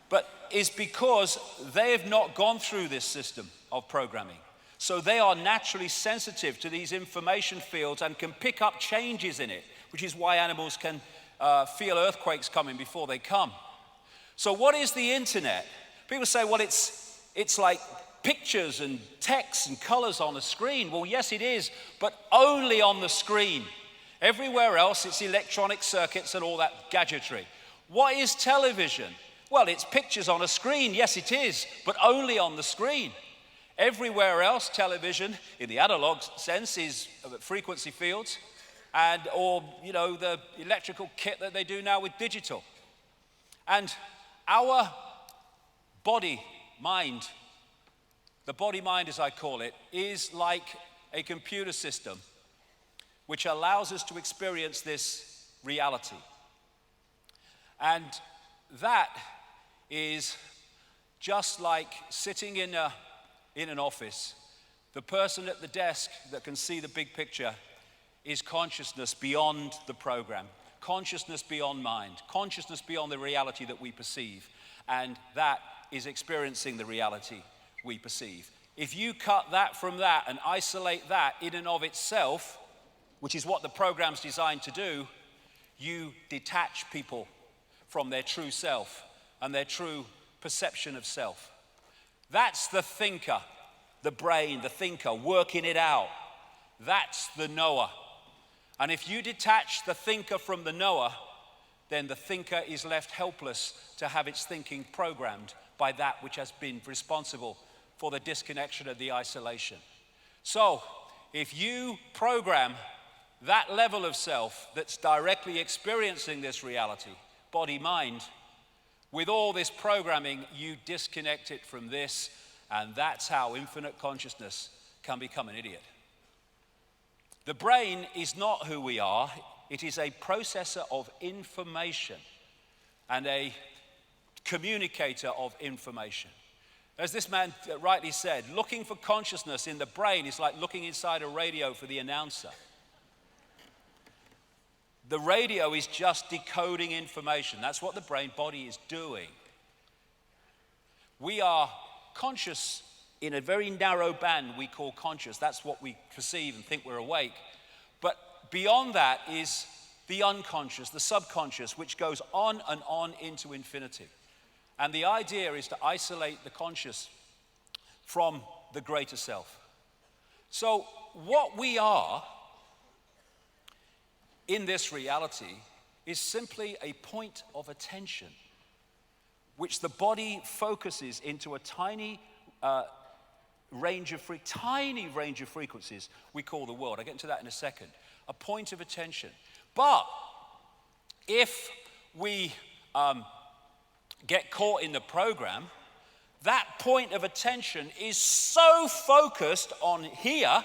but is because they have not gone through this system of programming. So they are naturally sensitive to these information fields and can pick up changes in it, which is why animals can feel earthquakes coming before they come. So what is the internet? People say, well, it's like pictures and text and colors on a screen. Well, yes, it is, but only on the screen. Everywhere else, it's electronic circuits and all that gadgetry. What is television? Well, it's pictures on a screen. Yes, it is, but only on the screen. Everywhere else, television, in the analog sense, is frequency fields, or the electrical kit that they do now with digital. And our body mind, the body mind as I call it, is like a computer system which allows us to experience this reality. And that is just like sitting in an office. The person at the desk that can see the big picture is consciousness beyond the program, consciousness beyond mind, consciousness beyond the reality that we perceive, and that is experiencing the reality we perceive. If you cut that from that and isolate that in and of itself, which is what the program's designed to do, you detach people from their true self and their true perception of self. That's the thinker, the brain, the thinker, working it out. That's the knower. And if you detach the thinker from the knower, then the thinker is left helpless to have its thinking programmed by that which has been responsible for the disconnection and the isolation. So, if you program that level of self that's directly experiencing this reality, body, mind, with all this programming, you disconnect it from this, and that's how infinite consciousness can become an idiot. The brain is not who we are. It is a processor of information and a communicator of information. As this man rightly said, looking for consciousness in the brain is like looking inside a radio for the announcer. The radio is just decoding information. That's what the brain body is doing. We are conscious in a very narrow band we call conscious. That's what we perceive and think we're awake. But beyond that is the unconscious, the subconscious, which goes on and on into infinity. And the idea is to isolate the conscious from the greater self. So what we are in this reality is simply a point of attention, which the body focuses into a tiny tiny range of frequencies we call the world. I'll get into that in a second. A point of attention. But if we get caught in the program, that point of attention is so focused on here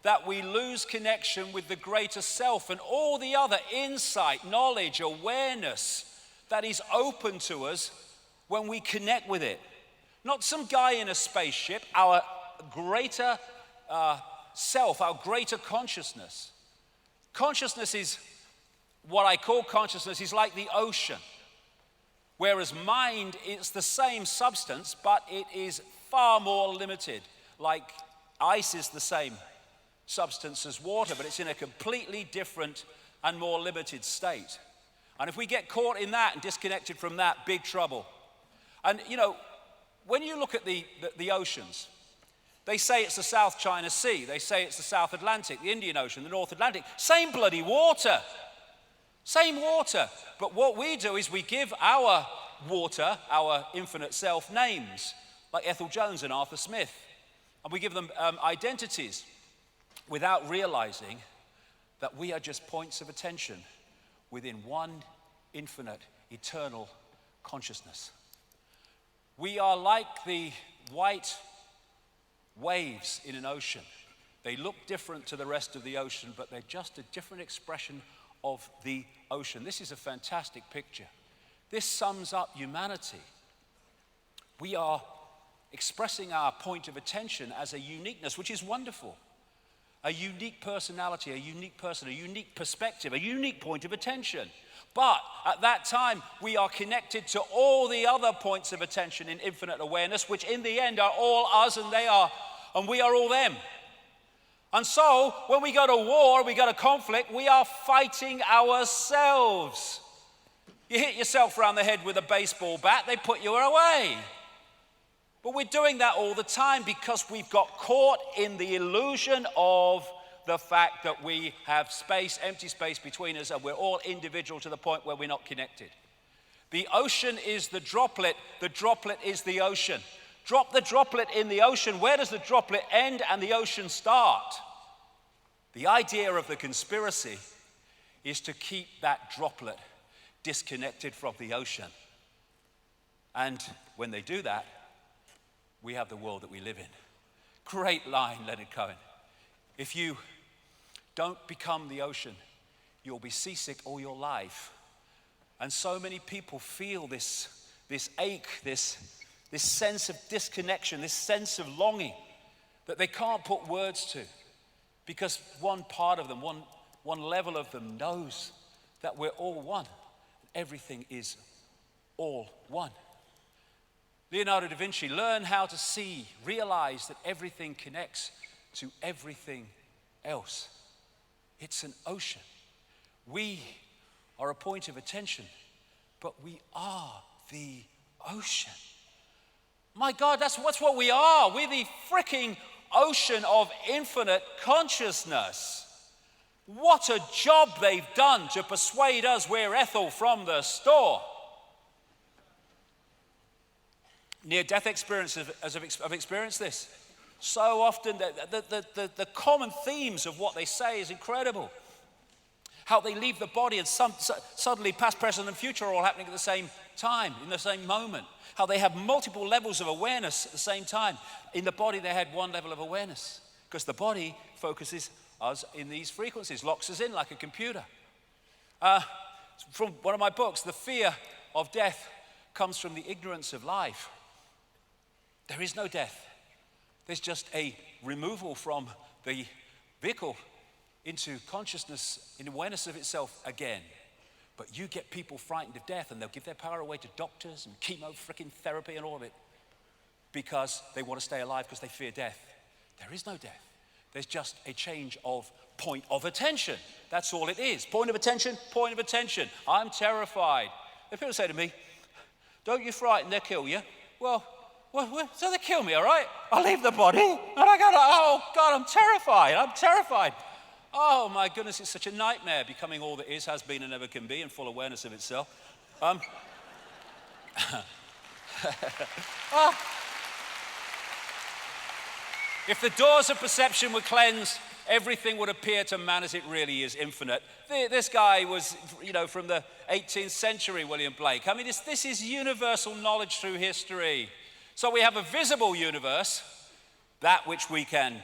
that we lose connection with the greater self and all the other insight, knowledge, awareness that is open to us when we connect with it. Not some guy in a spaceship, our greater self, our greater consciousness. Consciousness is, what I call consciousness, is like the ocean. Whereas mind is the same substance, but it is far more limited. Like ice is the same substance as water, but it's in a completely different and more limited state. And if we get caught in that and disconnected from that, big trouble. And you know, when you look at the oceans, they say it's the South China Sea, they say it's the South Atlantic, the Indian Ocean, the North Atlantic, same bloody water. Same water. But what we do is we give our water, our infinite self, names, like Ethel Jones and Arthur Smith. And we give them identities without realizing that we are just points of attention within one infinite, eternal consciousness. We are like the white waves in an ocean. They look different to the rest of the ocean, but they're just a different expression of the ocean. This is a fantastic picture. This sums up humanity. We are expressing our point of attention as a uniqueness, which is wonderful. A unique personality, a unique person, a unique perspective, a unique point of attention. But at that time, we are connected to all the other points of attention in infinite awareness, which in the end are all us and we are all them. And so, when we go to war, we go to conflict, we are fighting ourselves. You hit yourself around the head with a baseball bat, they put you away. But we're doing that all the time because we've got caught in the illusion of the fact that we have space, empty space between us, and we're all individual to the point where we're not connected. The ocean is the droplet is the ocean. Drop the droplet in the ocean. Where does the droplet end and the ocean start? The idea of the conspiracy is to keep that droplet disconnected from the ocean. And when they do that, we have the world that we live in. Great line, Leonard Cohen. If you don't become the ocean, you'll be seasick all your life. And so many people feel this ache, this sense of disconnection, this sense of longing that they can't put words to, because one part of them, one level of them knows that we're all one. Everything is all one. Leonardo da Vinci learned how to see, realize that everything connects to everything else. It's an ocean. We are a point of attention, but we are the ocean. My God, that's what we are. We're the freaking ocean of infinite consciousness. What a job they've done to persuade us we're Ethel from the store. Near-death experiences have experienced this. So often, the common themes of what they say is incredible. How they leave the body and suddenly past, present, and future are all happening at the same time, in the same moment. How they have multiple levels of awareness at the same time. In the body, they had one level of awareness, because the body focuses us in these frequencies, locks us in like a computer. From one of my books, the fear of death comes from the ignorance of life. There is no death. There's just a removal from the vehicle into consciousness, in awareness of itself again. But you get people frightened of death, and they'll give their power away to doctors and chemo freaking therapy and all of it, because they want to stay alive because they fear death. There is no death. There's just a change of point of attention. That's all it is. Point of attention, point of attention. I'm terrified. If people say to me, don't you frighten, they'll kill you. Well, so they kill me, all right? I'll leave the body, and I go, oh, God, I'm terrified. Oh, my goodness, it's such a nightmare, becoming all that is, has been, and never can be, in full awareness of itself. If the doors of perception were cleansed, everything would appear to man as it really is, infinite. This guy was, from the 18th century, William Blake. I mean, this is universal knowledge through history. So we have a visible universe, that which we can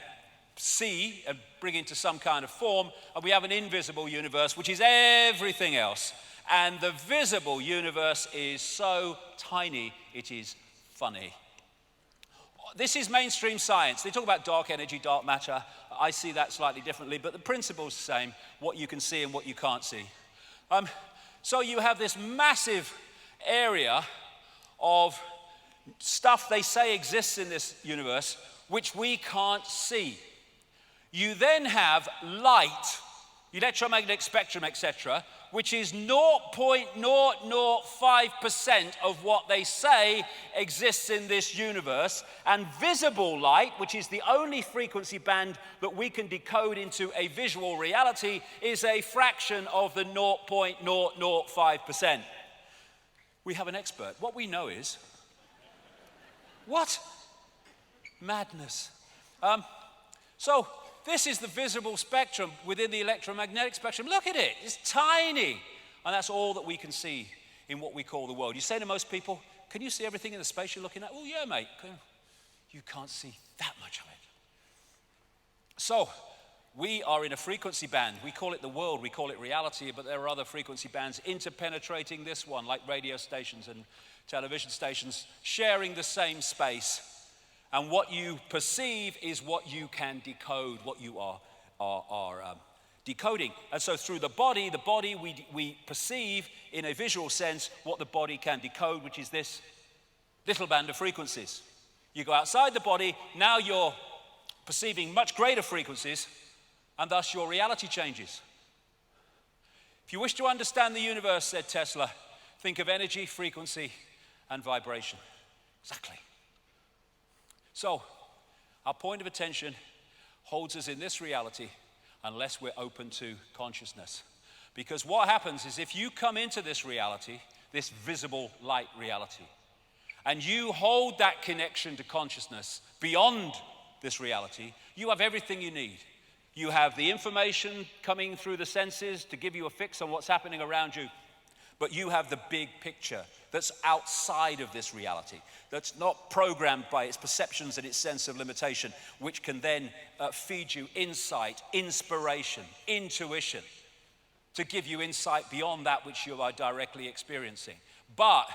see and bring into some kind of form, and we have an invisible universe, which is everything else. And the visible universe is so tiny, it is funny. This is mainstream science. They talk about dark energy, dark matter. I see that slightly differently, but the principle's the same, what you can see and what you can't see. So you have this massive area of stuff they say exists in this universe, which we can't see. You then have light, electromagnetic spectrum, etc., which is 0.005% of what they say exists in this universe. And visible light, which is the only frequency band that we can decode into a visual reality, is a fraction of the 0.005%. We have an expert. What we know is, what? Madness. So this is the visible spectrum within the electromagnetic spectrum. Look at it, it's tiny. And that's all that we can see in what we call the world. You say to most people, can you see everything in the space you're looking at? Oh yeah, mate. You can't see that much of it. So we are in a frequency band. We call it the world, we call it reality, but there are other frequency bands interpenetrating this one, like radio stations and television stations, sharing the same space. And what you perceive is what you can decode, what you are decoding. And so through the body we perceive in a visual sense what the body can decode, which is this little band of frequencies. You go outside the body, now you're perceiving much greater frequencies, and thus your reality changes. If you wish to understand the universe, said Tesla, think of energy, frequency, and vibration. Exactly. So, our point of attention holds us in this reality unless we're open to consciousness. Because what happens is if you come into this reality, this visible light reality, and you hold that connection to consciousness beyond this reality, you have everything you need. You have the information coming through the senses to give you a fix on what's happening around you, but you have the big picture that's outside of this reality, that's not programmed by its perceptions and its sense of limitation, which can then feed you insight, inspiration, intuition, to give you insight beyond that which you are directly experiencing. But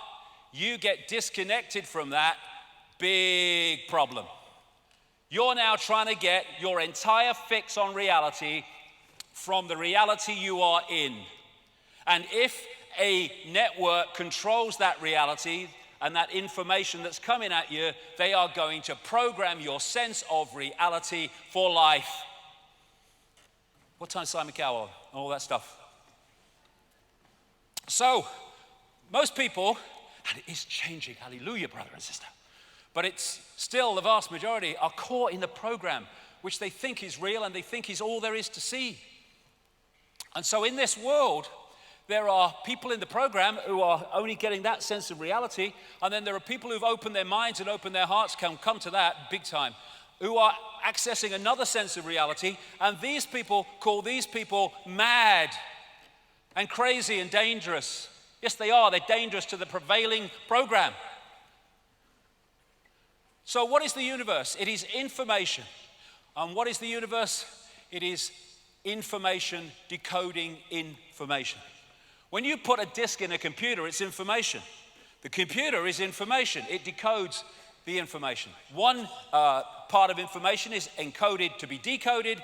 you get disconnected from that, big problem. You're now trying to get your entire fix on reality from the reality you are in. And if a network controls that reality and that information that's coming at you, they are going to program your sense of reality for life. What time's Simon Cowell? All that stuff. So, most people, and it is changing, hallelujah, brother and sister, but it's still the vast majority are caught in the program, which they think is real and they think is all there is to see. And so in this world, there are people in the program who are only getting that sense of reality, and then there are people who've opened their minds and opened their hearts, come to that big time, who are accessing another sense of reality, and these people call these people mad and crazy and dangerous. Yes, they are. They're dangerous to the prevailing program. So what is the universe? It is information. And what is the universe? It is information decoding information. When you put a disk in a computer, it's information. The computer is information. It decodes the information. One part of information is encoded to be decoded.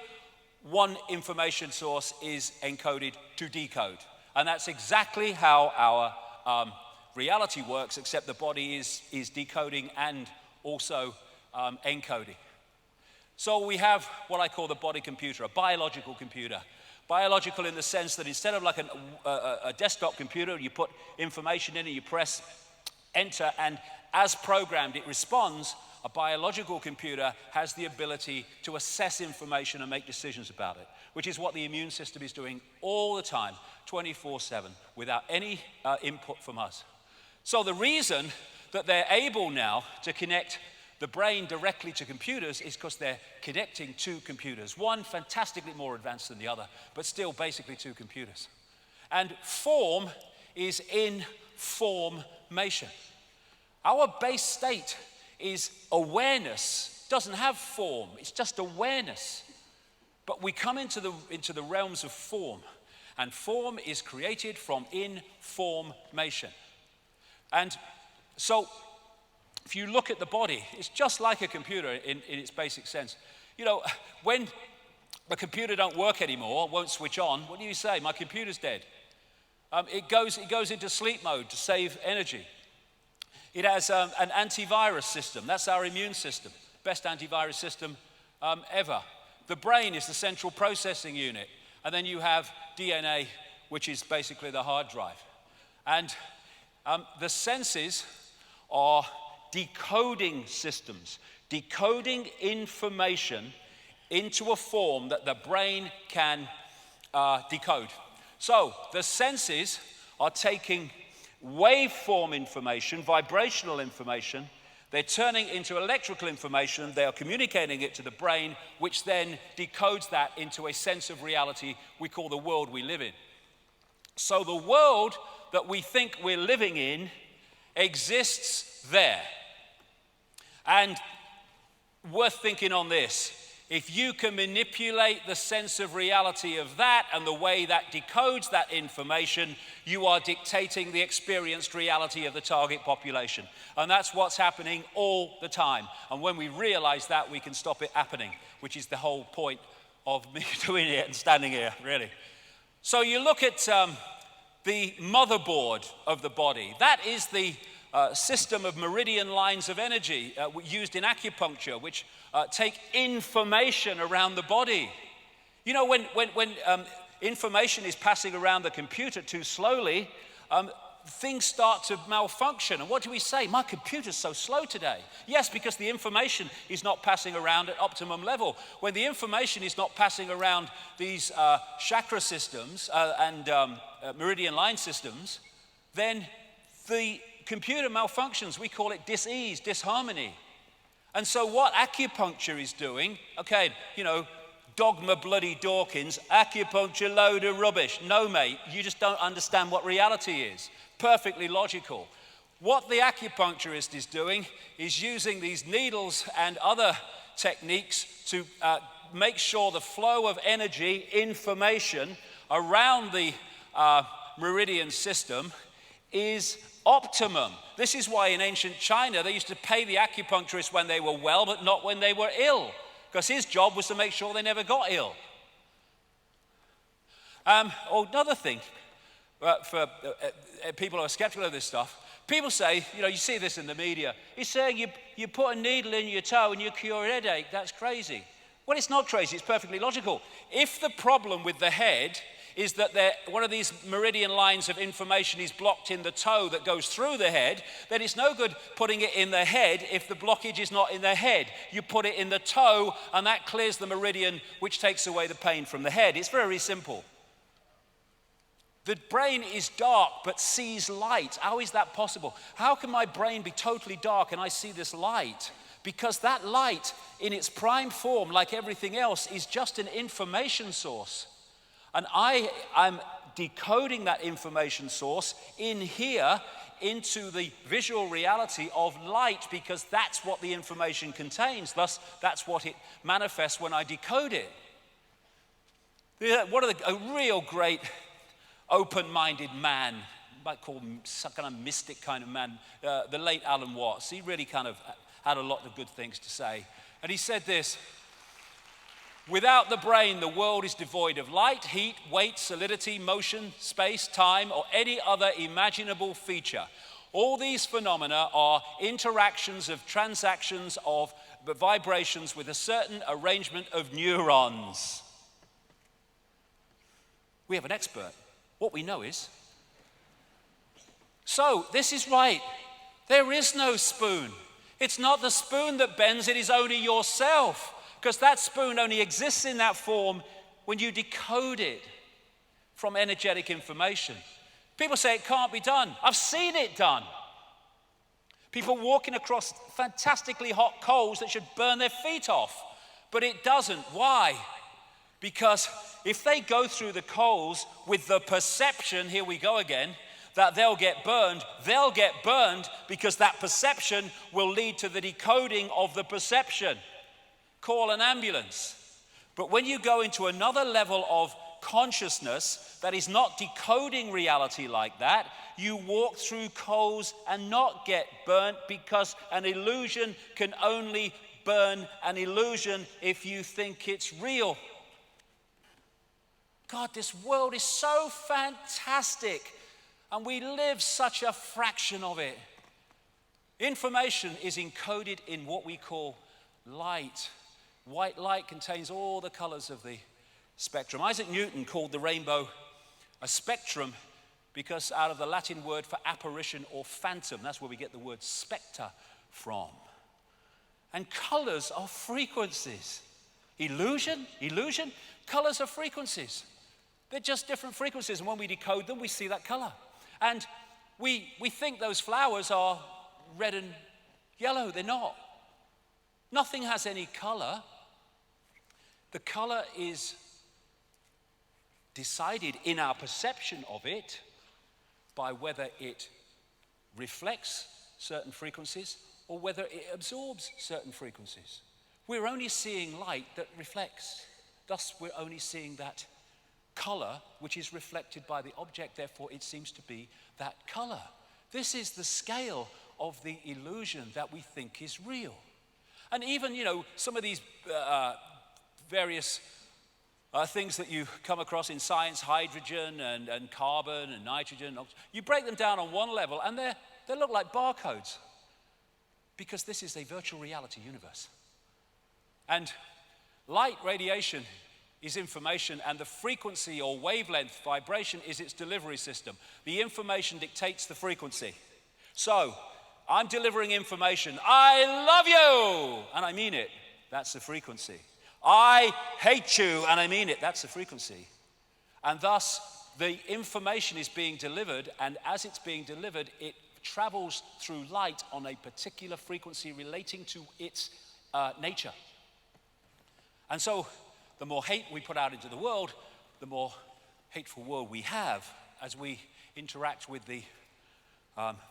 One information source is encoded to decode. And that's exactly how our reality works, except the body is decoding and also encoding. So we have what I call the body computer, a biological computer. Biological in the sense that instead of like a desktop computer, you put information in and you press enter, and as programmed it responds. A biological computer has the ability to assess information and make decisions about it, which is what the immune system is doing all the time, 24/7, without any input from us. So the reason that they're able now to connect the brain directly to computers is because they're connecting two computers. One fantastically more advanced than the other, but still basically two computers. And form is information. Our base state is awareness. It doesn't have form, it's just awareness. But we come into the realms of form, and form is created from information. And so, if you look at the body, it's just like a computer in its basic sense. You know, when a computer don't work anymore, won't switch on, what do you say? My computer's dead. It goes into sleep mode to save energy. It has an antivirus system. That's our immune system. Best antivirus system ever. The brain is the central processing unit. And then you have DNA, which is basically the hard drive. And the senses are decoding systems, decoding information into a form that the brain can decode. So the senses are taking waveform information, vibrational information, they're turning into electrical information, they are communicating it to the brain, which then decodes that into a sense of reality we call the world we live in. So the world that we think we're living in exists there. And worth thinking on this, if you can manipulate the sense of reality of that and the way that decodes that information, you are dictating the experienced reality of the target population. And that's what's happening all the time. And when we realize that, we can stop it happening, which is the whole point of me doing it and standing here, really. So you look at the motherboard of the body. That is the system of meridian lines of energy used in acupuncture, which take information around the body. You know, when information is passing around the computer too slowly, things start to malfunction. And what do we say? My computer's so slow today. Yes, because the information is not passing around at optimum level. When the information is not passing around these chakra systems and meridian line systems, then the computer malfunctions. We call it dis-ease, disharmony. And so what acupuncture is doing, okay, you know, dogma bloody Dawkins, acupuncture load of rubbish. No, mate, you just don't understand what reality is. Perfectly logical. What the acupuncturist is doing is using these needles and other techniques to make sure the flow of energy, information around the meridian system is optimum. This is why in ancient China they used to pay the acupuncturist when they were well, but not when they were ill, because his job was to make sure they never got ill. Another thing, for people who are skeptical of this stuff, people say, you know, you see this in the media, he's saying you put a needle in your toe and you cure a headache. That's crazy. Well, it's not crazy, it's perfectly logical. If the problem with the head is that one of these meridian lines of information is blocked in the toe that goes through the head, then it's no good putting it in the head if the blockage is not in the head. You put it in the toe and that clears the meridian, which takes away the pain from the head. It's very simple. The brain is dark but sees light. How is that possible? How can my brain be totally dark and I see this light? Because that light in its prime form, like everything else, is just an information source. And I'm decoding that information source in here into the visual reality of light, because that's what the information contains. Thus, that's what it manifests when I decode it. A real great open-minded man, you might call him some kind of mystic kind of man, the late Alan Watts. He really kind of had a lot of good things to say. And he said this: without the brain, the world is devoid of light, heat, weight, solidity, motion, space, time, or any other imaginable feature. All these phenomena are interactions of transactions of vibrations with a certain arrangement of neurons. We have an expert. What we know is. So, this is right. There is no spoon. It's not the spoon that bends, it is only yourself. Because that spoon only exists in that form when you decode it from energetic information. People say it can't be done. I've seen it done. People walking across fantastically hot coals that should burn their feet off, but it doesn't. Why? Because if they go through the coals with the perception, here we go again, that they'll get burned because that perception will lead to the decoding of the perception. Call an ambulance. But when you go into another level of consciousness that is not decoding reality like that, you walk through coals and not get burnt, because an illusion can only burn an illusion if you think it's real. God, this world is so fantastic, and we live such a fraction of it. Information is encoded in what we call light. White light contains all the colors of the spectrum. Isaac Newton called the rainbow a spectrum because out of the Latin word for apparition or phantom, that's where we get the word spectre from. And colors are frequencies. Illusion, colors are frequencies. They're just different frequencies, and when we decode them, we see that color. And we think those flowers are red and yellow. They're not. Nothing has any color. The color is decided in our perception of it by whether it reflects certain frequencies or whether it absorbs certain frequencies. We're only seeing light that reflects. Thus, we're only seeing that color which is reflected by the object. Therefore, it seems to be that color. This is the scale of the illusion that we think is real. And even, some of these various things that you come across in science, hydrogen and carbon and nitrogen, you break them down on one level and they look like barcodes, because this is a virtual reality universe. And light radiation is information, and the frequency or wavelength vibration is its delivery system. The information dictates the frequency. So, I'm delivering information. I love you, and I mean it. That's the frequency. I hate you, and I mean it. That's the frequency. And thus, the information is being delivered, and as it's being delivered, it travels through light on a particular frequency relating to its nature. And so, the more hate we put out into the world, the more hateful world we have as we interact with the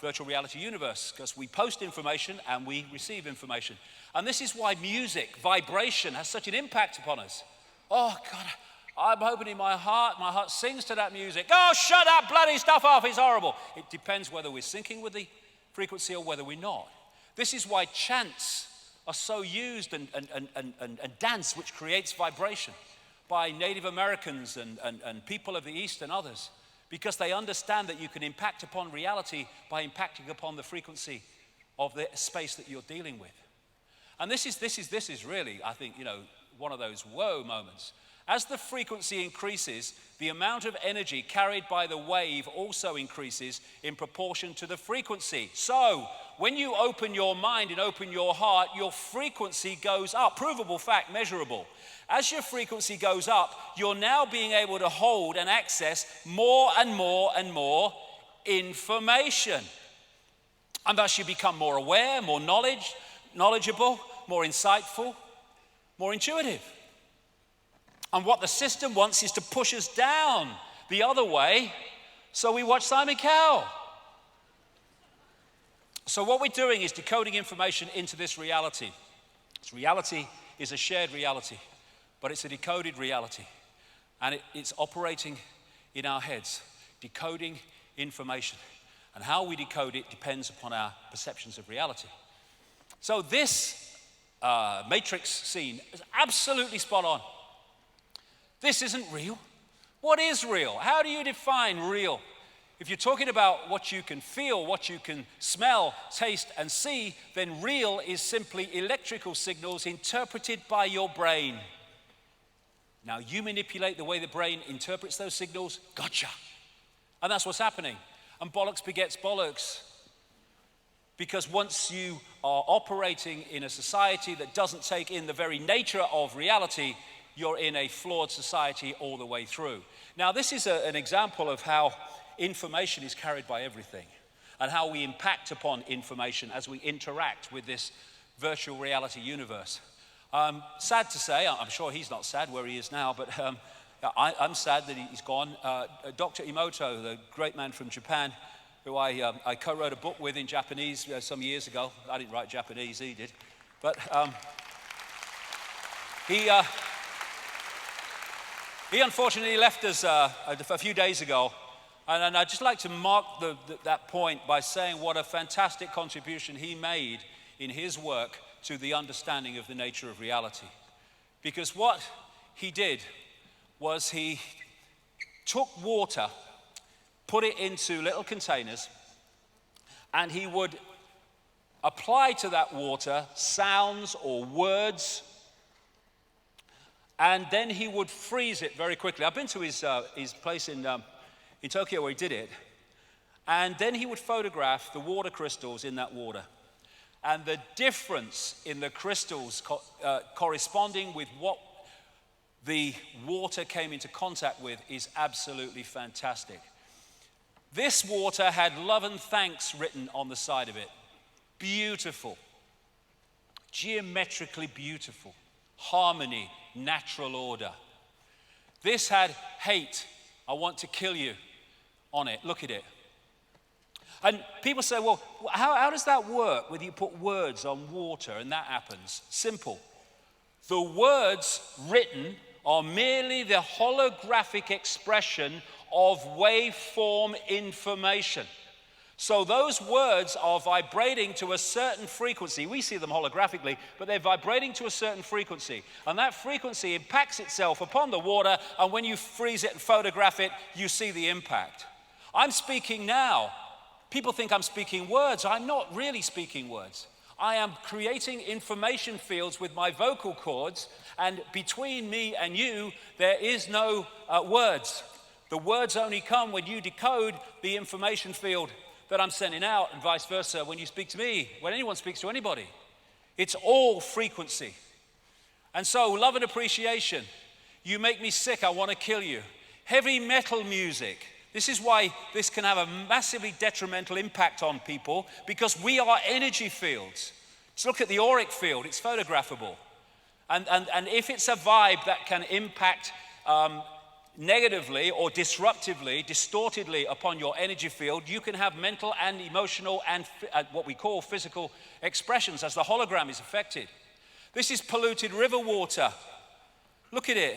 virtual reality universe, because we post information and we receive information. And this is why music, vibration, has such an impact upon us. Oh, God, I'm hoping in my heart sings to that music. Oh, shut that bloody stuff off, it's horrible. It depends whether we're syncing with the frequency or whether we're not. This is why chants are so used and dance, which creates vibration, by Native Americans and people of the East and others, because they understand that you can impact upon reality by impacting upon the frequency of the space that you're dealing with. And this is really, I think, one of those whoa moments. As the frequency increases, the amount of energy carried by the wave also increases in proportion to the frequency. So, when you open your mind and open your heart, your frequency goes up. Provable fact, measurable. As your frequency goes up, you're now being able to hold and access more and more and more information. And thus you become more aware, more knowledgeable, more insightful, more intuitive. And what the system wants is to push us down the other way, so we watch Simon Cowell. So what we're doing is decoding information into this reality. This reality is a shared reality, but it's a decoded reality. And it's operating in our heads, decoding information. And how we decode it depends upon our perceptions of reality. So this Matrix scene is absolutely spot on. This isn't real. What is real? How do you define real? If you're talking about what you can feel, what you can smell, taste, and see, then real is simply electrical signals interpreted by your brain. Now, you manipulate the way the brain interprets those signals, gotcha. And that's what's happening. And bollocks begets bollocks. Because once you are operating in a society that doesn't take in the very nature of reality, you're in a flawed society all the way through. Now, this is an example of how information is carried by everything. and how we impact upon information as we interact with this virtual reality universe. Sad to say, I'm sure he's not sad where he is now, but I'm sad that he's gone. Dr. Emoto, the great man from Japan, who I co-wrote a book with in Japanese some years ago. I didn't write Japanese, he did. But he unfortunately left us a few days ago. And I'd just like to mark that point by saying what a fantastic contribution he made in his work to the understanding of the nature of reality. Because what he did was he took water, put it into little containers, and he would apply to that water sounds or words, and then he would freeze it very quickly. I've been to his place in Tokyo where he did it, and then he would photograph the water crystals in that water. And the difference in the crystals corresponding with what the water came into contact with is absolutely fantastic. This water had love and thanks written on the side of it. Beautiful. Geometrically beautiful. Harmony, natural order. This had hate, I want to kill you, on it. Look at it. And people say, well, how does that work when you put words on water and that happens? Simple. The words written are merely the holographic expression of waveform information. So those words are vibrating to a certain frequency. We see them holographically, but they're vibrating to a certain frequency. And that frequency impacts itself upon the water, and when you freeze it and photograph it, you see the impact. I'm speaking now. People think I'm speaking words. I'm not really speaking words. I am creating information fields with my vocal cords, and between me and you, there is no words. The words only come when you decode the information field that I'm sending out, and vice versa when you speak to me, when anyone speaks to anybody. It's all frequency. And so, love and appreciation. You make me sick, I want to kill you. Heavy metal music. This is why this can have a massively detrimental impact on people, because we are energy fields. Let's look at the auric field, it's photographable. And if it's a vibe that can impact negatively or disruptively, distortedly upon your energy field, you can have mental and emotional and what we call physical expressions as the hologram is affected. This is polluted river water. Look at it.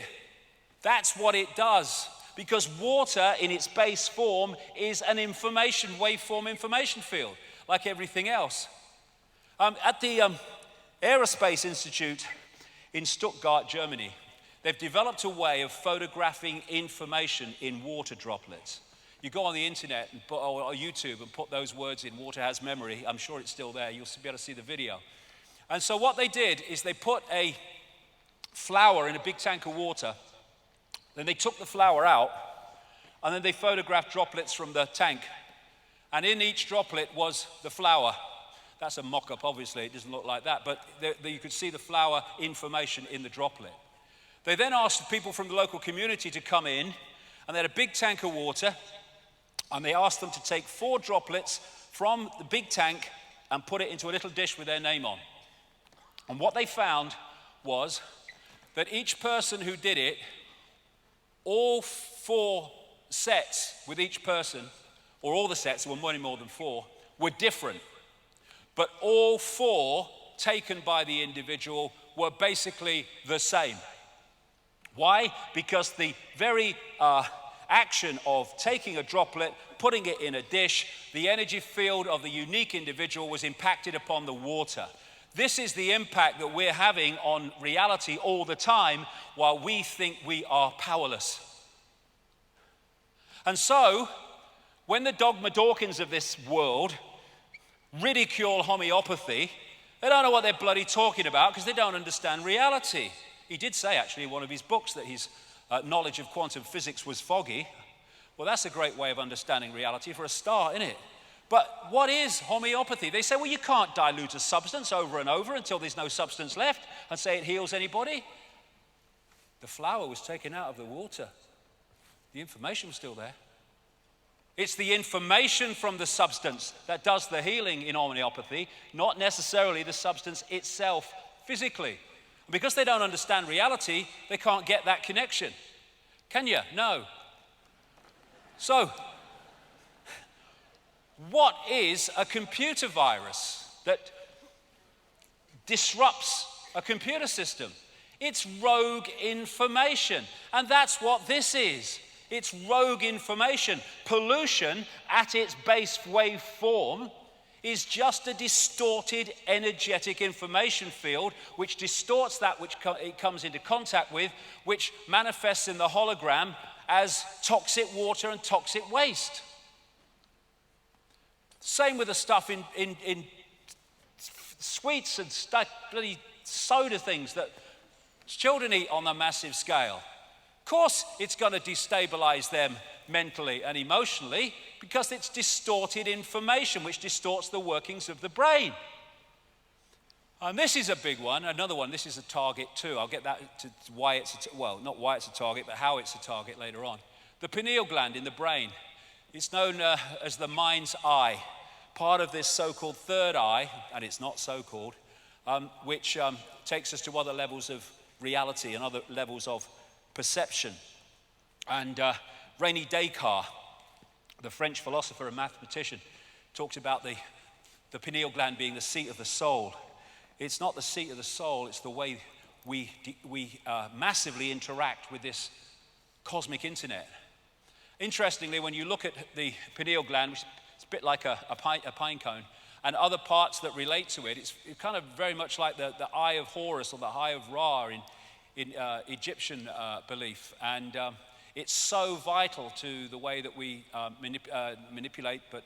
That's what it does. Because water in its base form is an information, waveform information field, like everything else. At the Aerospace Institute in Stuttgart, Germany, they've developed a way of photographing information in water droplets. You go on the internet or YouTube and put those words in, water has memory. I'm sure it's still there. You'll be able to see the video. And so what they did is they put a flower in a big tank of water. Then they took the flower out, and then they photographed droplets from the tank. And in each droplet was the flower. That's a mock-up, obviously. It doesn't look like that. But you could see the flower information in the droplet. They then asked people from the local community to come in, and they had a big tank of water, and they asked them to take 4 droplets from the big tank and put it into a little dish with their name on. And what they found was that each person who did it, all 4 sets with each person, or all the sets, there were more than 4, were different. But all 4 taken by the individual were basically the same. Why? Because the very action of taking a droplet, putting it in a dish, the energy field of the unique individual was impacted upon the water. This is the impact that we're having on reality all the time while we think we are powerless. And so, when the Dogma Dawkins of this world ridicule homeopathy, they don't know what they're bloody talking about because they don't understand reality. He did say, actually, in one of his books that his knowledge of quantum physics was foggy. Well, that's a great way of understanding reality for a start, isn't it? But what is homeopathy? They say, well, you can't dilute a substance over and over until there's no substance left and say it heals anybody. The flower was taken out of the water. The information was still there. It's the information from the substance that does the healing in homeopathy, not necessarily the substance itself physically. Because they don't understand reality, they can't get that connection. Can you? No. So, what is a computer virus that disrupts a computer system? It's rogue information, and that's what this is. It's rogue information. Pollution at its base wave form is just a distorted energetic information field which distorts that which it comes into contact with, which manifests in the hologram as toxic water and toxic waste. Same with the stuff in sweets and bloody soda things that children eat on a massive scale. Of course, it's going to destabilize them mentally and emotionally because it's distorted information which distorts the workings of the brain. And this is a big one, another one. This is a target too. I'll get that to why it's not why it's a target, but how it's a target later on. The pineal gland in the brain. It's known as the mind's eye, part of this so-called third eye, and it's not so-called, which takes us to other levels of reality and other levels of perception. And René Descartes, the French philosopher and mathematician, talked about the pineal gland being the seat of the soul. It's not the seat of the soul, it's the way we massively interact with this cosmic internet. Interestingly, when you look at the pineal gland, which is a bit like a pine cone, and other parts that relate to it, it's kind of very much like the eye of Horus or the eye of Ra in Egyptian belief. And it's so vital to the way that we manipulate but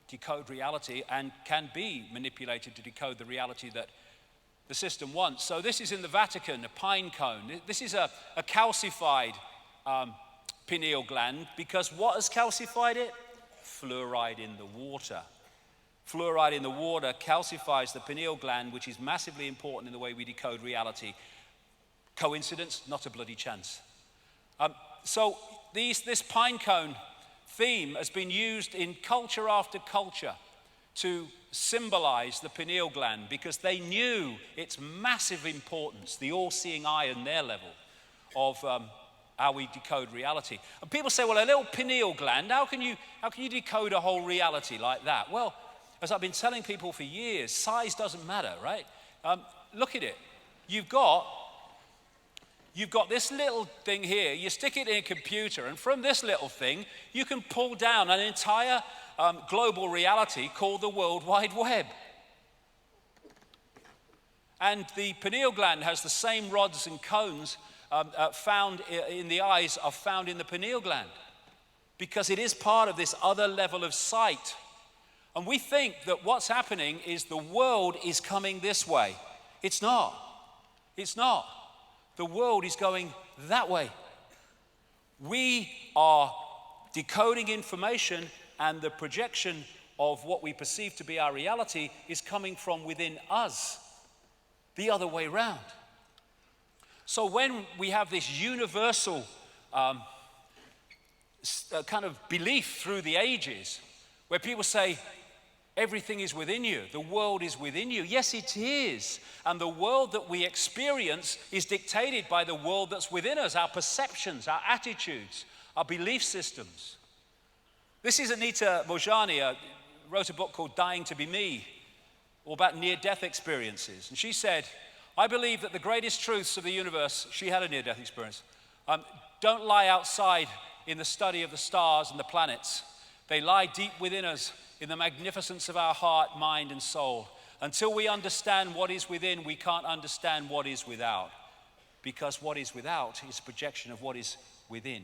decode reality, and can be manipulated to decode the reality that the system wants. So this is in the Vatican, a pine cone. This is a calcified pineal gland, because what has calcified it? Fluoride in the water. Fluoride in the water calcifies the pineal gland, which is massively important in the way we decode reality. Coincidence? Not a bloody chance. So this pine cone theme has been used in culture after culture to symbolize the pineal gland, because they knew its massive importance, the all-seeing eye and their level of how we decode reality. And people say, well, a little pineal gland, how can you decode a whole reality like that? Well, as I've been telling people for years, size doesn't matter, right? Look at it. You've got this little thing here, you stick it in a computer, and from this little thing, you can pull down an entire global reality called the World Wide Web. And the pineal gland has the same rods and cones found in the eyes are found in the pineal gland, because it is part of this other level of sight. And we think that what's happening is the world is coming this way. It's not. It's not. The world is going that way. We are decoding information, and the projection of what we perceive to be our reality is coming from within us, the other way around. So when we have this universal kind of belief through the ages, where people say, everything is within you, the world is within you. Yes, it is. And the world that we experience is dictated by the world that's within us, our perceptions, our attitudes, our belief systems. This is Anita Mojani, wrote a book called Dying to Be Me, all about near-death experiences. And she said, I believe that the greatest truths of the universe, she had a near-death experience, don't lie outside in the study of the stars and the planets. They lie deep within us, in the magnificence of our heart, mind, and soul. Until we understand what is within, we can't understand what is without. Because what is without is a projection of what is within.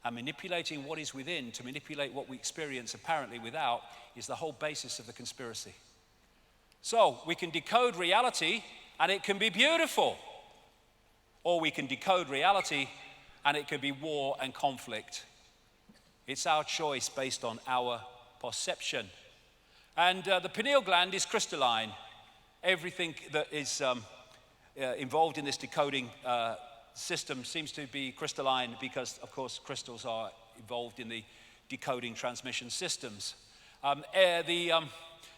And manipulating what is within to manipulate what we experience apparently without is the whole basis of the conspiracy. So we can decode reality and it can be beautiful. Or we can decode reality and it can be war and conflict. It's our choice based on our perception. And the pineal gland is crystalline. Everything that is involved in this decoding system seems to be crystalline because, of course, crystals are involved in the decoding transmission systems. The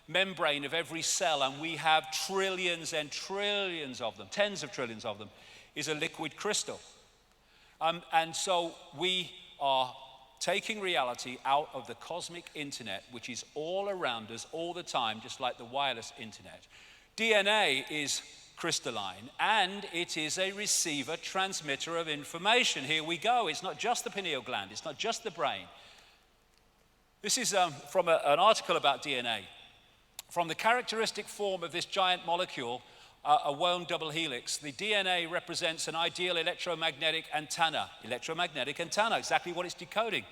membrane of every cell, and we have trillions and trillions of them, tens of trillions of them, is a liquid crystal. And so we are taking reality out of the cosmic internet, which is all around us all the time, just like the wireless internet. DNA is crystalline, and it is a receiver, transmitter of information. Here we go. It's not just the pineal gland. It's not just the brain. This is from an article about DNA. From the characteristic form of this giant molecule, a wound double helix, the DNA represents an ideal electromagnetic antenna. Electromagnetic antenna, exactly what it's decoding.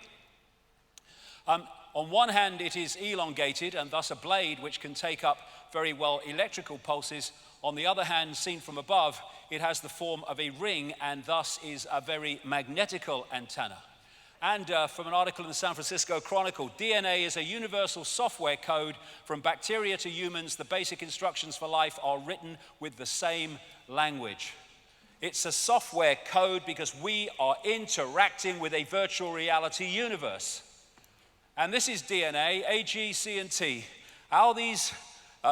On one hand, it is elongated and thus a blade which can take up very well electrical pulses. On the other hand, seen from above, it has the form of a ring and thus is a very magnetical antenna. And from an article in the San Francisco Chronicle, DNA is a universal software code. From bacteria to humans, the basic instructions for life are written with the same language. It's a software code because we are interacting with a virtual reality universe. And this is DNA, A, G, C, and T. How these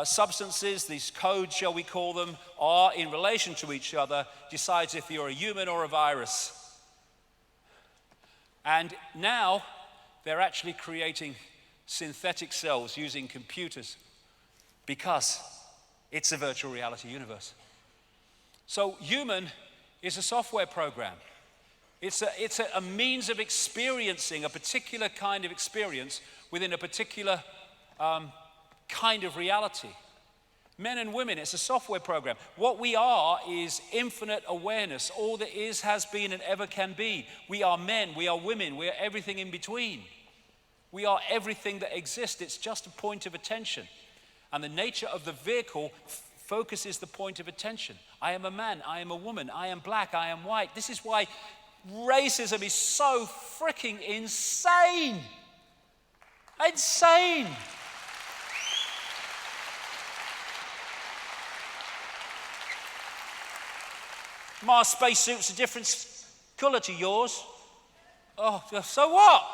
substances, these codes, shall we call them, are in relation to each other decides if you're a human or a virus. And now they're actually creating synthetic cells using computers because it's a virtual reality universe. So human is a software program. It's a means of experiencing a particular kind of experience within a particular kind of reality. Men and women, it's a software program. What we are is infinite awareness. All that is, has been, and ever can be. We are men, we are women, we are everything in between. We are everything that exists. It's just a point of attention. And the nature of the vehicle focuses the point of attention. I am a man, I am a woman, I am black, I am white. This is why racism is so freaking insane. Insane. My spacesuit's a different color to yours. Oh, so what?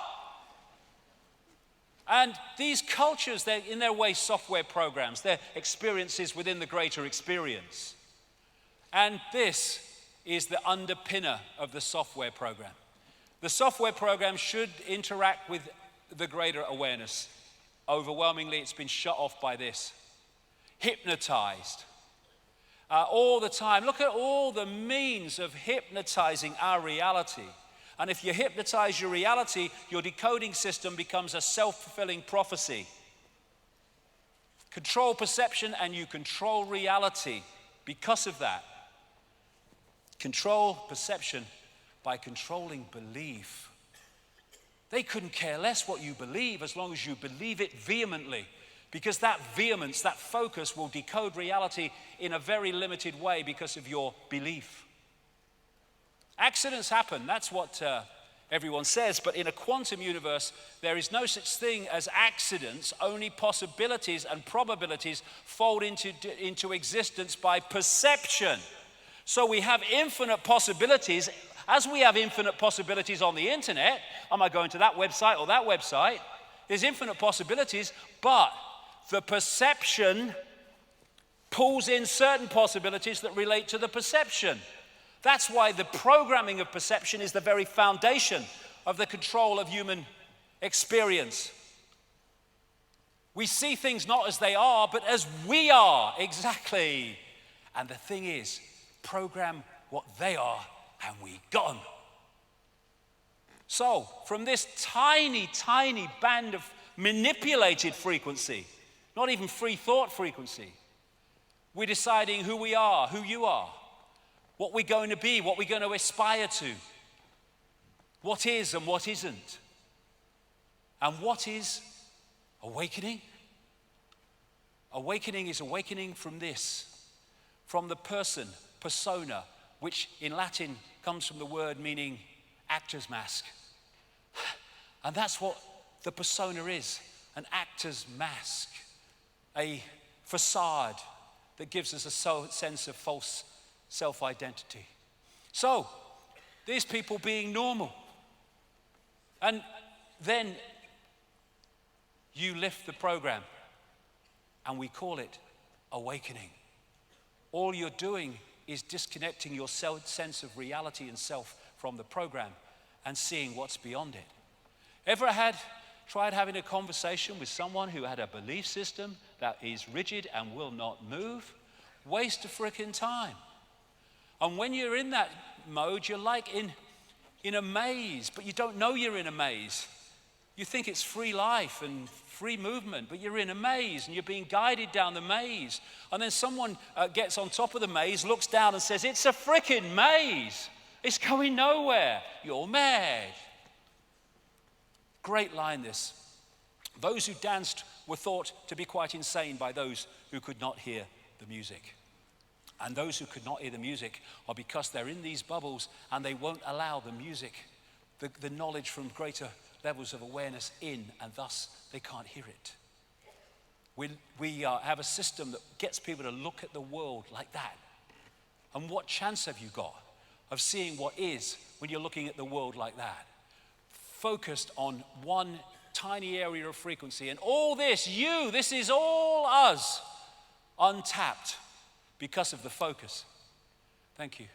And these cultures, they're in their way software programs. They're experiences within the greater experience. And this is the underpinner of the software program. The software program should interact with the greater awareness. Overwhelmingly, it's been shut off by this. Hypnotized. All the time. Look at all the means of hypnotizing our reality. And if you hypnotize your reality, your decoding system becomes a self-fulfilling prophecy. Control perception and you control reality because of that. Control perception by controlling belief. They couldn't care less what you believe as long as you believe it vehemently. Because that vehemence, that focus will decode reality in a very limited way because of your belief. Accidents happen, that's what everyone says, but in a quantum universe, there is no such thing as accidents, only possibilities and probabilities fold into existence by perception. So we have infinite possibilities. As we have infinite possibilities on the internet, am I going to that website or that website? There's infinite possibilities, but the perception pulls in certain possibilities that relate to the perception. That's why the programming of perception is the very foundation of the control of human experience. We see things not as they are, but as we are, exactly. And the thing is, program what they are, and we got them. So, from this tiny, tiny band of manipulated frequency, not even free thought frequency, we're deciding who we are, who you are, what we're going to be, what we're going to aspire to, what is and what isn't. And what is awakening? Awakening is awakening from this, from the person, persona, which in Latin comes from the word meaning actor's mask. And that's what the persona is, an actor's mask, a facade that gives us a sense of false self-identity. So, these people being normal, and then You lift the program, and we call it awakening. All you're doing is disconnecting your sense of reality and self from the program and seeing what's beyond it. Ever tried having a conversation with someone who had a belief system that is rigid and will not move? Waste of frickin' time. And when you're in that mode, you're like in a maze, but you don't know you're in a maze. You think it's free life and free movement, but you're in a maze and you're being guided down the maze. And then someone gets on top of the maze, looks down and says, "It's a frickin' maze. It's going nowhere. You're mad." Great line, this. Those who danced were thought to be quite insane by those who could not hear the music. And those who could not hear the music are because they're in these bubbles and they won't allow the music, the knowledge from greater levels of awareness in, and thus they can't hear it. We have a system that gets people to look at the world like that. And what chance have you got of seeing what is when you're looking at the world like that? Focused on one tiny area of frequency, and all this is all us, untapped because of the focus. Thank you.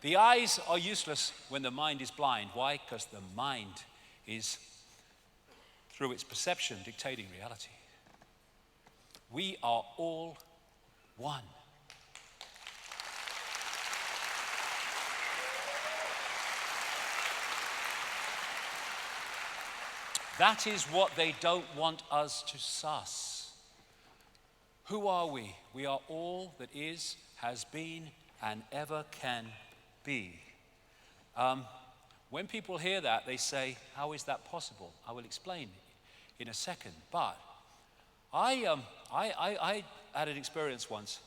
The eyes are useless when the mind is blind. Why? Because the mind is, through its perception, dictating reality. We are all one. That is what they don't want us to suss. Who are we? We are all that is, has been, and ever can be. When people hear that, they say, "How is that possible?" I will explain in a second. But I had an experience once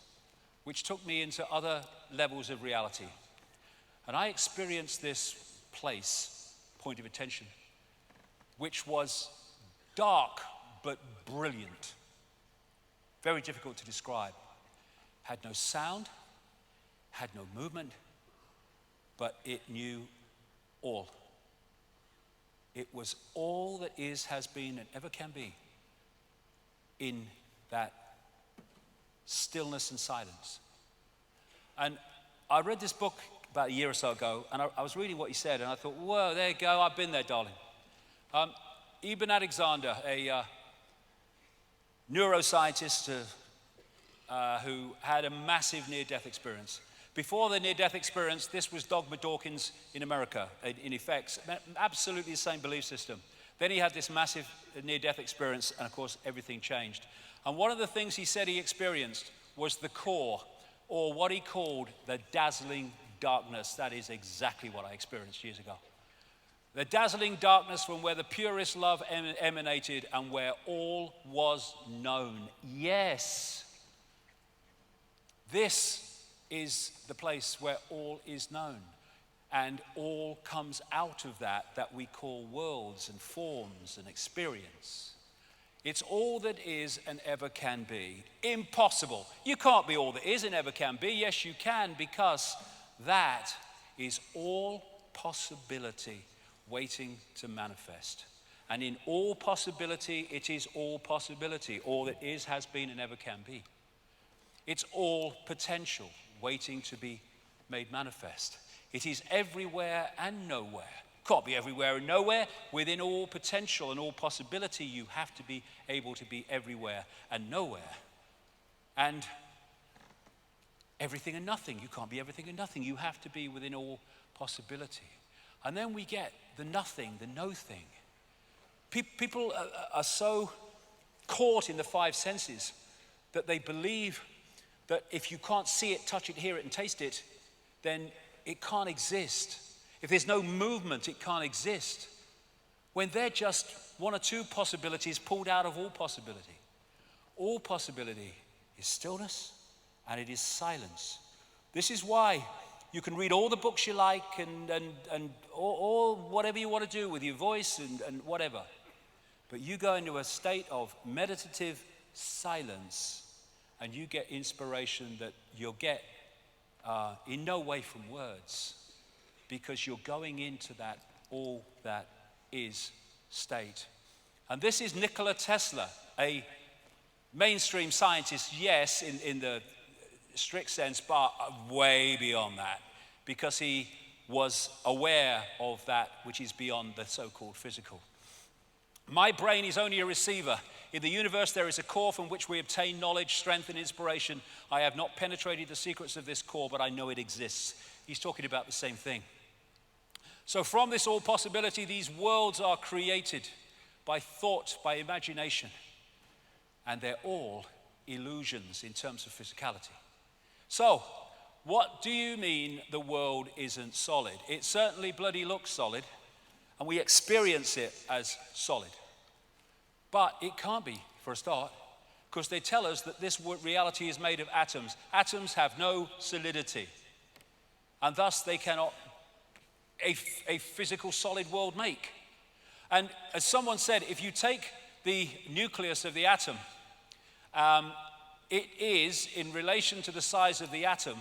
which took me into other levels of reality. And I experienced this place, point of attention, which was dark but brilliant. Very difficult to describe. Had no sound, had no movement, but it knew all. It was all that is, has been, and ever can be in that stillness and silence. And I read this book about a year or so ago, and I was reading what he said, and I thought, whoa, there you go, I've been there, darling. Ibn Alexander, a neuroscientist who had a massive near-death experience. Before the near-death experience, this was Dogma Dawkins in America, in effect, absolutely the same belief system. Then he had this massive near-death experience, and of course, everything changed. And one of the things he said he experienced was the core, or what he called the dazzling darkness. That is exactly what I experienced years ago. The dazzling darkness from where the purest love emanated and where all was known. Yes, this is the place where all is known, and all comes out of that we call worlds and forms and experience. It's all that is and ever can be. Impossible. You can't be all that is and ever can be. Yes, you can, because that is all possibility waiting to manifest. And in all possibility, it is all possibility. All that is, has been, and ever can be. It's all potential waiting to be made manifest. It is everywhere and nowhere. Can't be everywhere and nowhere. Within all potential and all possibility, you have to be able to be everywhere and nowhere. And everything and nothing. You can't be everything and nothing. You have to be within all possibility. And then we get the nothing, the no thing. People are so caught in the five senses that they believe that if you can't see it, touch it, hear it, and taste it, then it can't exist. If there's no movement, it can't exist. When they're just one or two possibilities pulled out of all possibility. All possibility is stillness and it is silence. This is why you can read all the books you like and all whatever you want to do with your voice and whatever. But you go into a state of meditative silence and you get inspiration that you'll get in no way from words, because you're going into that all that is state. And this is Nikola Tesla, a mainstream scientist, yes, in the strict sense, but way beyond that, because he was aware of that which is beyond the so-called physical. My brain is only a receiver. In the universe, there is a core from which we obtain knowledge, strength, and inspiration. I have not penetrated the secrets of this core, but I know it exists. He's talking about the same thing. So from this all possibility, these worlds are created by thought, by imagination, and they're all illusions in terms of physicality. So, what do you mean the world isn't solid? It certainly bloody looks solid, and we experience it as solid. But it can't be, for a start, because they tell us that this reality is made of atoms. Atoms have no solidity, and thus they cannot a physical solid world make. And as someone said, if you take the nucleus of the atom, it is, in relation to the size of the atom,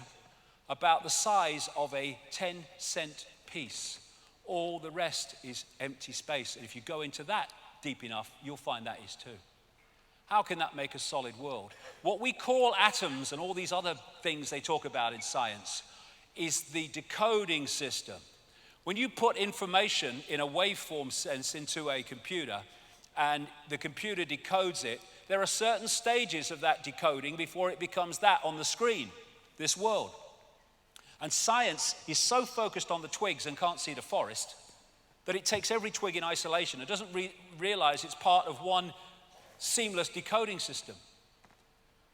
about the size of a 10-cent piece. All the rest is empty space. And if you go into that deep enough, you'll find that is too. How can that make a solid world? What we call atoms and all these other things they talk about in science is the decoding system. When you put information in a waveform sense into a computer and the computer decodes it, there are certain stages of that decoding before it becomes that on the screen, this world. And science is so focused on the twigs and can't see the forest that it takes every twig in isolation. It doesn't realize it's part of one seamless decoding system.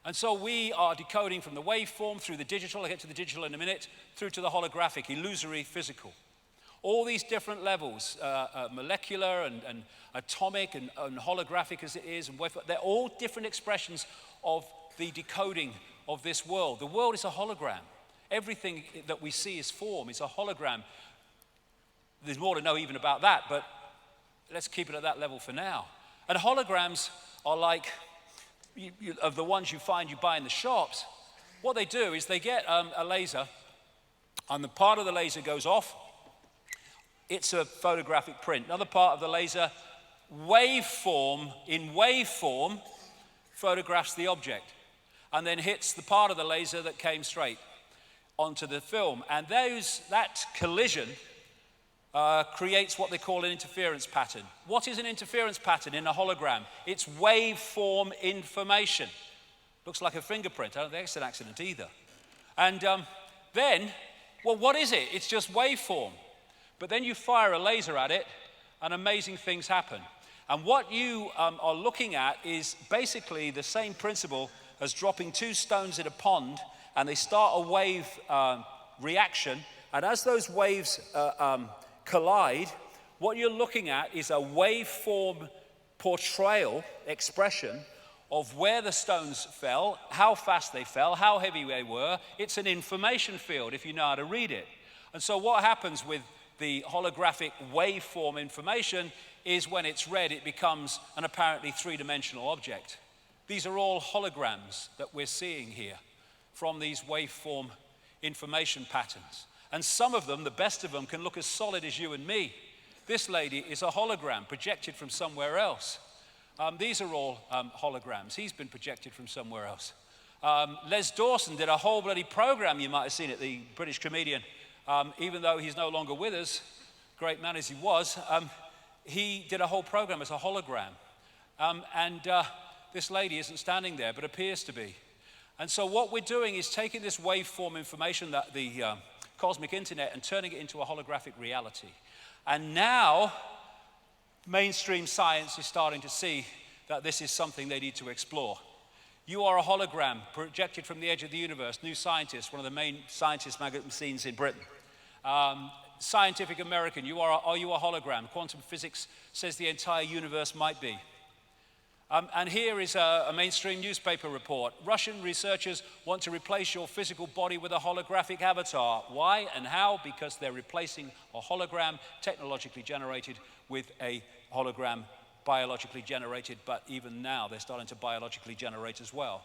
And so we are decoding from the waveform through the digital, I'll get to the digital in a minute, through to the holographic, illusory, physical. All these different levels, molecular and atomic and holographic as it is, and they're all different expressions of the decoding of this world. The world is a hologram. Everything that we see is form, it's a hologram. There's more to know even about that, but let's keep it at that level for now. And holograms are like, of the ones you buy in the shops, what they do is they get a laser, and the part of the laser goes off. It's a photographic print. Another part of the laser, in waveform, photographs the object and then hits the part of the laser that came straight onto the film. And that collision creates what they call an interference pattern. What is an interference pattern in a hologram? It's waveform information. Looks like a fingerprint. I don't think it's an accident either. And then, well, what is it? It's just waveform. But then you fire a laser at it, and amazing things happen. And what you are looking at is basically the same principle as dropping two stones in a pond, and they start a wave reaction. And as those waves collide, what you're looking at is a waveform portrayal, expression, of where the stones fell, how fast they fell, how heavy they were. It's an information field if you know how to read it. And so what happens with the holographic waveform information is when it's read, it becomes an apparently three-dimensional object. These are all holograms that we're seeing here from these waveform information patterns. And some of them, the best of them, can look as solid as you and me. This lady is a hologram projected from somewhere else. These are all holograms. He's been projected from somewhere else. Les Dawson did a whole bloody program, you might have seen it, the British comedian. Even though he's no longer with us, great man as he was, he did a whole program as a hologram. This lady isn't standing there, but appears to be. And so what we're doing is taking this waveform information, that the cosmic internet, and turning it into a holographic reality. And now, mainstream science is starting to see that this is something they need to explore. You are a hologram projected from the edge of the universe. New Scientist, one of the main scientist magazines in Britain. Scientific American, are you a hologram? Quantum physics says the entire universe might be. And here is a mainstream newspaper report. Russian researchers want to replace your physical body with a holographic avatar. Why and how? Because they're replacing a hologram technologically generated with a hologram biologically generated, but even now they're starting to biologically generate as well.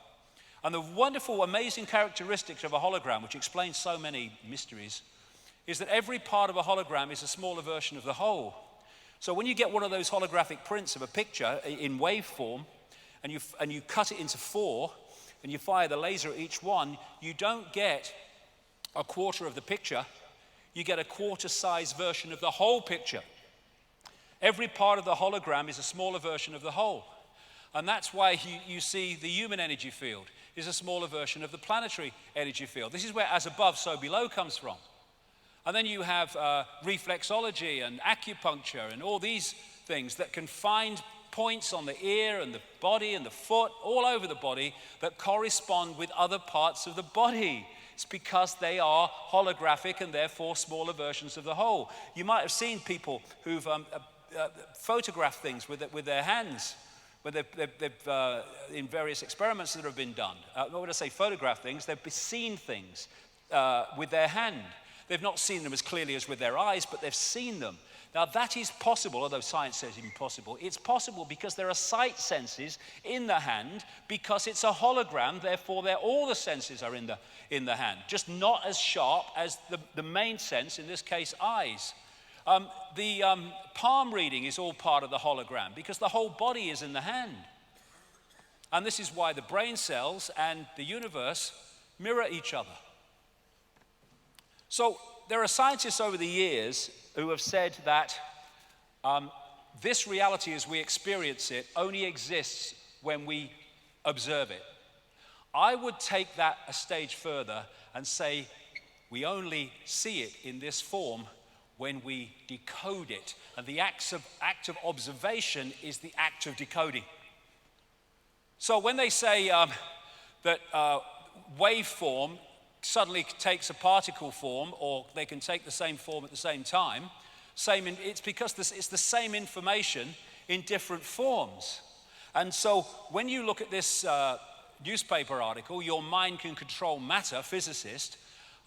And the wonderful, amazing characteristics of a hologram, which explains so many mysteries, is that every part of a hologram is a smaller version of the whole. So when you get one of those holographic prints of a picture in waveform, and you cut it into 4, and you fire the laser at each one, you don't get a quarter of the picture, you get a quarter-size version of the whole picture. Every part of the hologram is a smaller version of the whole. And that's why you see the human energy field is a smaller version of the planetary energy field. This is where as above, so below comes from. And then you have reflexology and acupuncture and all these things that can find points on the ear and the body and the foot, all over the body, that correspond with other parts of the body. It's because they are holographic and therefore smaller versions of the whole. You might have seen people who've photographed things with their hands, where they've in various experiments that have been done. When I say photograph things, they've seen things with their hand. They've not seen them as clearly as with their eyes, but they've seen them. Now that is possible, although science says it's impossible. It's possible because there are sight senses in the hand, because it's a hologram, therefore all the senses are in the hand, just not as sharp as the main sense, in this case eyes. The palm reading is all part of the hologram because the whole body is in the hand. And this is why the brain cells and the universe mirror each other. So there are scientists over the years who have said that this reality as we experience it only exists when we observe it. I would take that a stage further and say we only see it in this form when we decode it. And the act of observation is the act of decoding. So when they say that waveform suddenly takes a particle form, or they can take the same form at the same time, it's because it's the same information in different forms. And so when you look at this newspaper article, Your Mind Can Control Matter, physicist,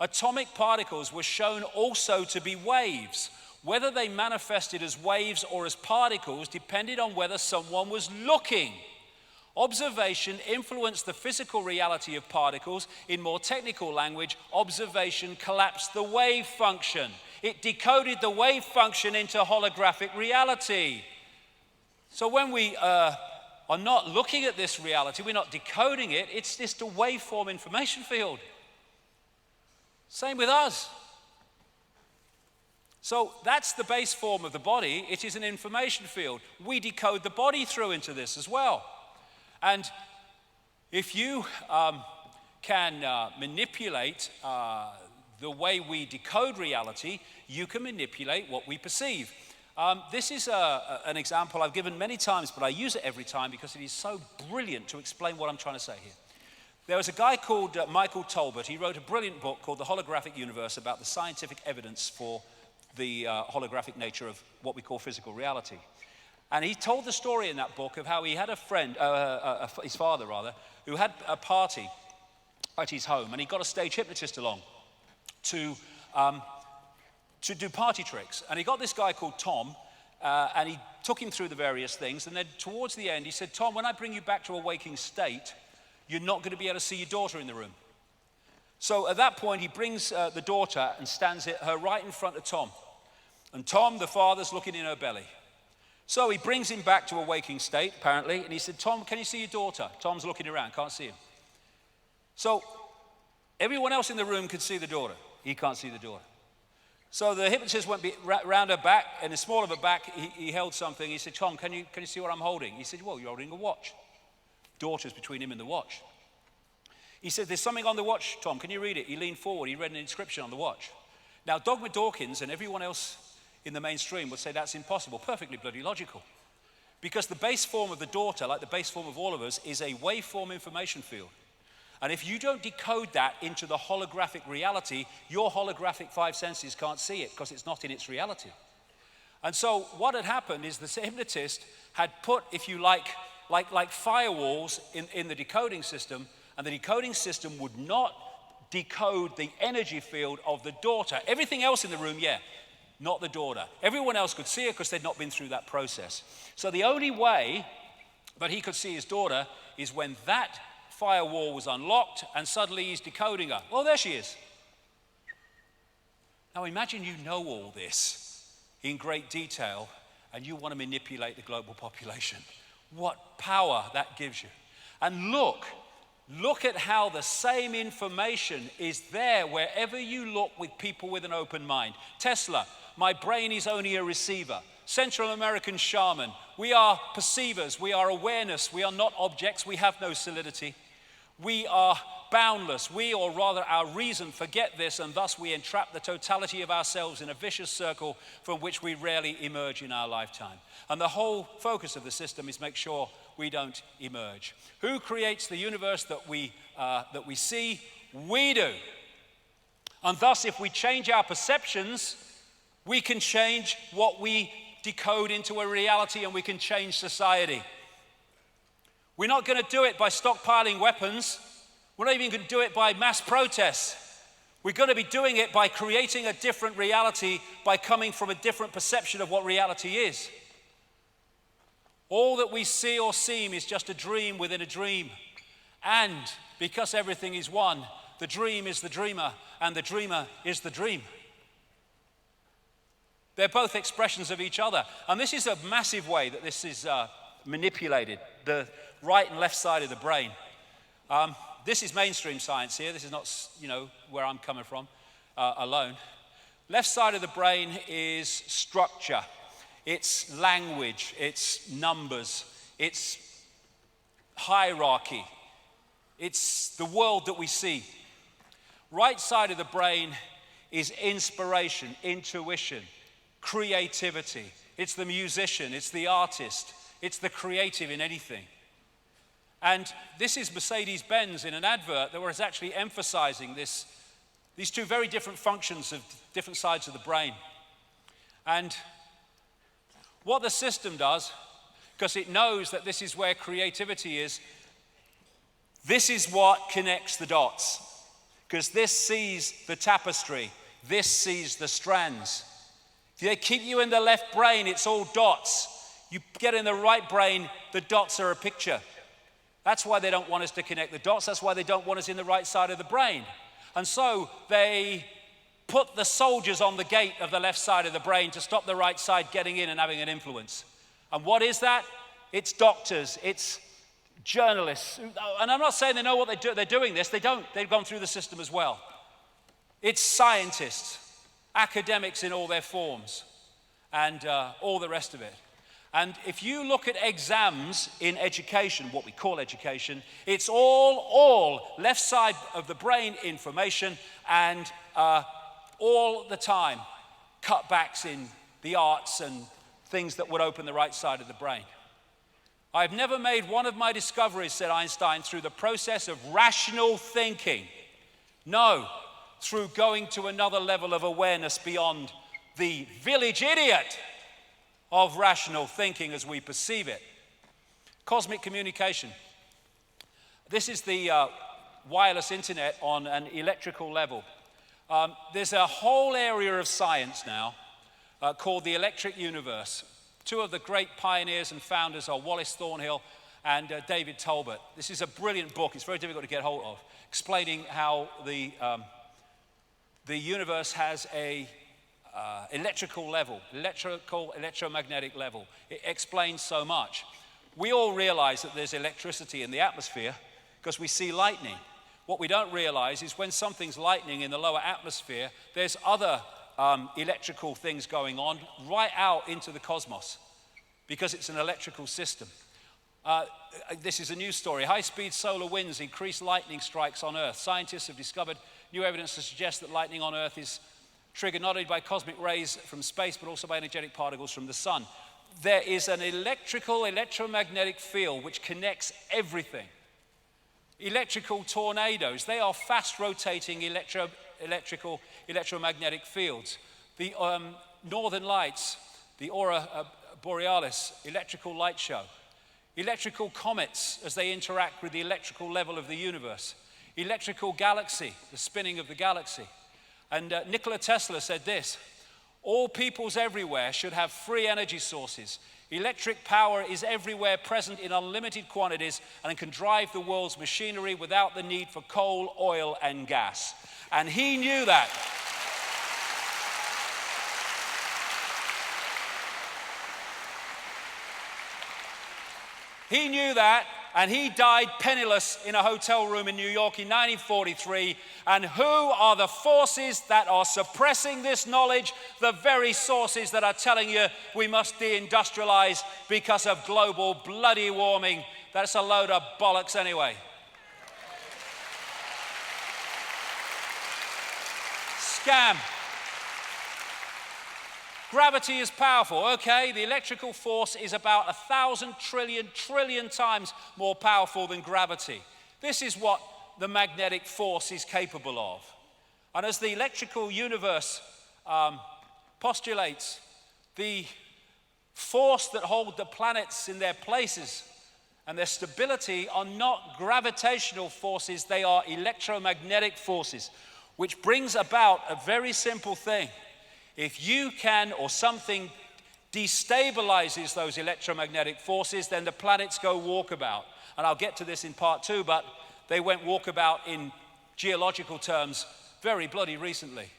atomic particles were shown also to be waves. Whether they manifested as waves or as particles depended on whether someone was looking. Observation influenced the physical reality of particles. In more technical language, observation collapsed the wave function. It decoded the wave function into holographic reality. So when we are not looking at this reality, we're not decoding it, it's just a waveform information field. Same with us. So that's the base form of the body. It is an information field. We decode the body through into this as well. And if you can manipulate the way we decode reality, you can manipulate what we perceive. This is an example I've given many times, but I use it every time because it is so brilliant to explain what I'm trying to say here. There was a guy called Michael Talbot. He wrote a brilliant book called The Holographic Universe about the scientific evidence for the holographic nature of what we call physical reality. And he told the story in that book of how he had a friend, his father rather, who had a party at his home, and he got a stage hypnotist along to do party tricks. And he got this guy called Tom, and he took him through the various things. And then towards the end, he said, Tom, when I bring you back to a waking state, you're not going to be able to see your daughter in the room. So at that point, he brings the daughter and stands her right in front of Tom. And Tom, the father's looking in her belly. So he brings him back to a waking state, apparently, and he said, Tom, can you see your daughter? Tom's looking around, can't see him. So everyone else in the room could see the daughter. He can't see the daughter. So the hypnotist went round her back, and the small of her back, he held something. He said, Tom, can you see what I'm holding? He said, well, you're holding a watch. Daughter's between him and the watch. He said, there's something on the watch, Tom, can you read it? He leaned forward, he read an inscription on the watch. Now, Dogma Dawkins and everyone else in the mainstream would say that's impossible, perfectly bloody logical. Because the base form of the daughter, like the base form of all of us, is a waveform information field. And if you don't decode that into the holographic reality, your holographic five senses can't see it because it's not in its reality. And so what had happened is the hypnotist had put, if you like firewalls in the decoding system, and the decoding system would not decode the energy field of the daughter. Everything else in the room, yeah, not the daughter. Everyone else could see her because they'd not been through that process. So the only way that he could see his daughter is when that firewall was unlocked and suddenly he's decoding her. Well, there she is. Now imagine you know all this in great detail and you want to manipulate the global population. What power that gives you. And look at how the same information is there wherever you look with people with an open mind. Tesla, my brain is only a receiver. Central American shaman, we are perceivers, we are awareness, we are not objects, we have no solidity. We are boundless. We, or rather our reason, forget this, and thus we entrap the totality of ourselves in a vicious circle from which we rarely emerge in our lifetime. And the whole focus of the system is make sure we don't emerge. Who creates the universe that we see? We do. And thus, if we change our perceptions, we can change what we decode into a reality, and we can change society. We're not going to do it by stockpiling weapons. We're not even going to do it by mass protests. We're going to be doing it by creating a different reality, by coming from a different perception of what reality is. All that we see or seem is just a dream within a dream. And because everything is one, the dream is the dreamer, and the dreamer is the dream. They're both expressions of each other. And this is a massive way that this is manipulated, the right and left side of the brain. This is mainstream science here. This is not, where I'm coming from alone. Left side of the brain is structure. It's language. It's numbers. It's hierarchy. It's the world that we see. Right side of the brain is inspiration, intuition, creativity. It's the musician. It's the artist. It's the creative in anything. And this is Mercedes-Benz in an advert that was actually emphasizing these two very different functions of different sides of the brain. And what the system does, because it knows that this is where creativity is, this is what connects the dots. Because this sees the tapestry, this sees the strands. If they keep you in the left brain, it's all dots. You get in the right brain, the dots are a picture. That's why they don't want us to connect the dots. That's why they don't want us in the right side of the brain. And so they put the soldiers on the gate of the left side of the brain to stop the right side getting in and having an influence. And what is that? It's doctors, it's journalists. And I'm not saying they know what they're doing this. They don't. They've gone through the system as well. It's scientists, academics in all their forms, and all the rest of it. And if you look at exams in education, what we call education, it's all left side of the brain information, and all the time cutbacks in the arts and things that would open the right side of the brain. I've never made one of my discoveries, said Einstein, through the process of rational thinking. No, through going to another level of awareness beyond the village idiot of rational thinking as we perceive it. Cosmic communication. This is the wireless internet on an electrical level. There's a whole area of science now called the electric universe. Two of the great pioneers and founders are Wallace Thornhill and David Talbot. This is a brilliant book. It's very difficult to get hold of, explaining how the universe has a electrical level, electromagnetic level. It explains so much. We all realize that there's electricity in the atmosphere because we see lightning. What we don't realize is when something's lightning in the lower atmosphere, there's other electrical things going on right out into the cosmos because it's an electrical system. This is a news story. High-speed solar winds increase lightning strikes on Earth. Scientists have discovered new evidence to suggest that lightning on Earth is triggered not only by cosmic rays from space, but also by energetic particles from the sun. There is an electromagnetic field which connects everything. Electrical tornadoes, they are fast-rotating electromagnetic fields. The northern lights, the aurora borealis, electrical light show. Electrical comets as they interact with the electrical level of the universe. Electrical galaxy, the spinning of the galaxy. And Nikola Tesla said this: all peoples everywhere should have free energy sources. Electric power is everywhere present in unlimited quantities and can drive the world's machinery without the need for coal, oil, and gas. And he knew that. He knew that, and he died penniless in a hotel room in New York in 1943. And who are the forces that are suppressing this knowledge? The very sources that are telling you we must deindustrialize because of global bloody warming. That's a load of bollocks anyway. Scam. Gravity is powerful. Okay, the electrical force is about 1,000 trillion times more powerful than gravity. This is what the magnetic force is capable of. And as the electrical universe postulates, the force that hold the planets in their places and their stability are not gravitational forces, they are electromagnetic forces, which brings about a very simple thing. If you can, or something destabilizes those electromagnetic forces, then the planets go walkabout. And I'll get to this in part 2, but they went walkabout in geological terms very bloody recently.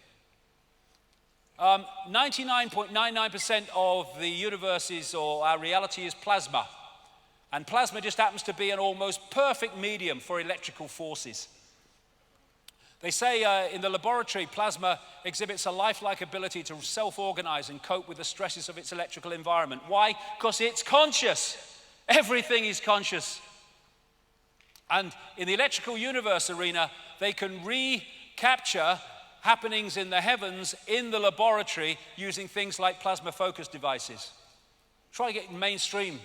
99.99% of the universe is, or our reality is plasma. And plasma just happens to be an almost perfect medium for electrical forces. They say in the laboratory, plasma exhibits a lifelike ability to self-organize and cope with the stresses of its electrical environment. Why? Because it's conscious. Everything is conscious. And in the electrical universe arena, they can recapture happenings in the heavens in the laboratory using things like plasma focus devices. Try to get mainstream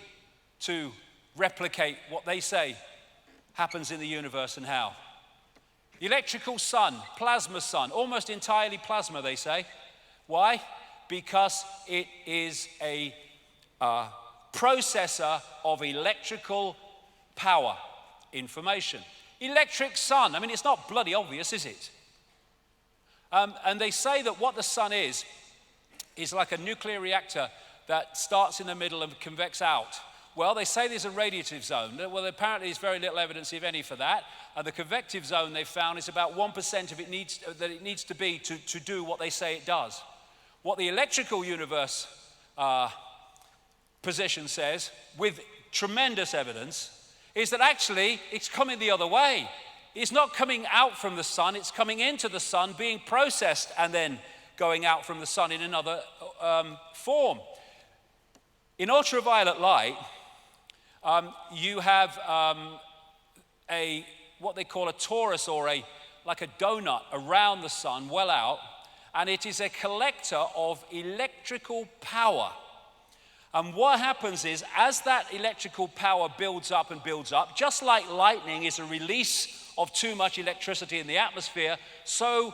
to replicate what they say happens in the universe and how. Electrical sun, plasma sun, almost entirely plasma, they say. Why? Because it is a processor of electrical power, information. Electric sun, I mean, it's not bloody obvious, is it? And they say that what the sun is like a nuclear reactor that starts in the middle and convects out. Well, they say there's a radiative zone. Well, apparently there's very little evidence, if any, for that. And the convective zone they've found is about 1% of it needs to be to do what they say it does. What the electrical universe position says, with tremendous evidence, is that actually it's coming the other way. It's not coming out from the sun, it's coming into the sun, being processed, and then going out from the sun in another form. In ultraviolet light, you have what they call a torus, or like a donut around the sun, well out, and it is a collector of electrical power. And what happens is, as that electrical power builds up and builds up, just like lightning is a release of too much electricity in the atmosphere, so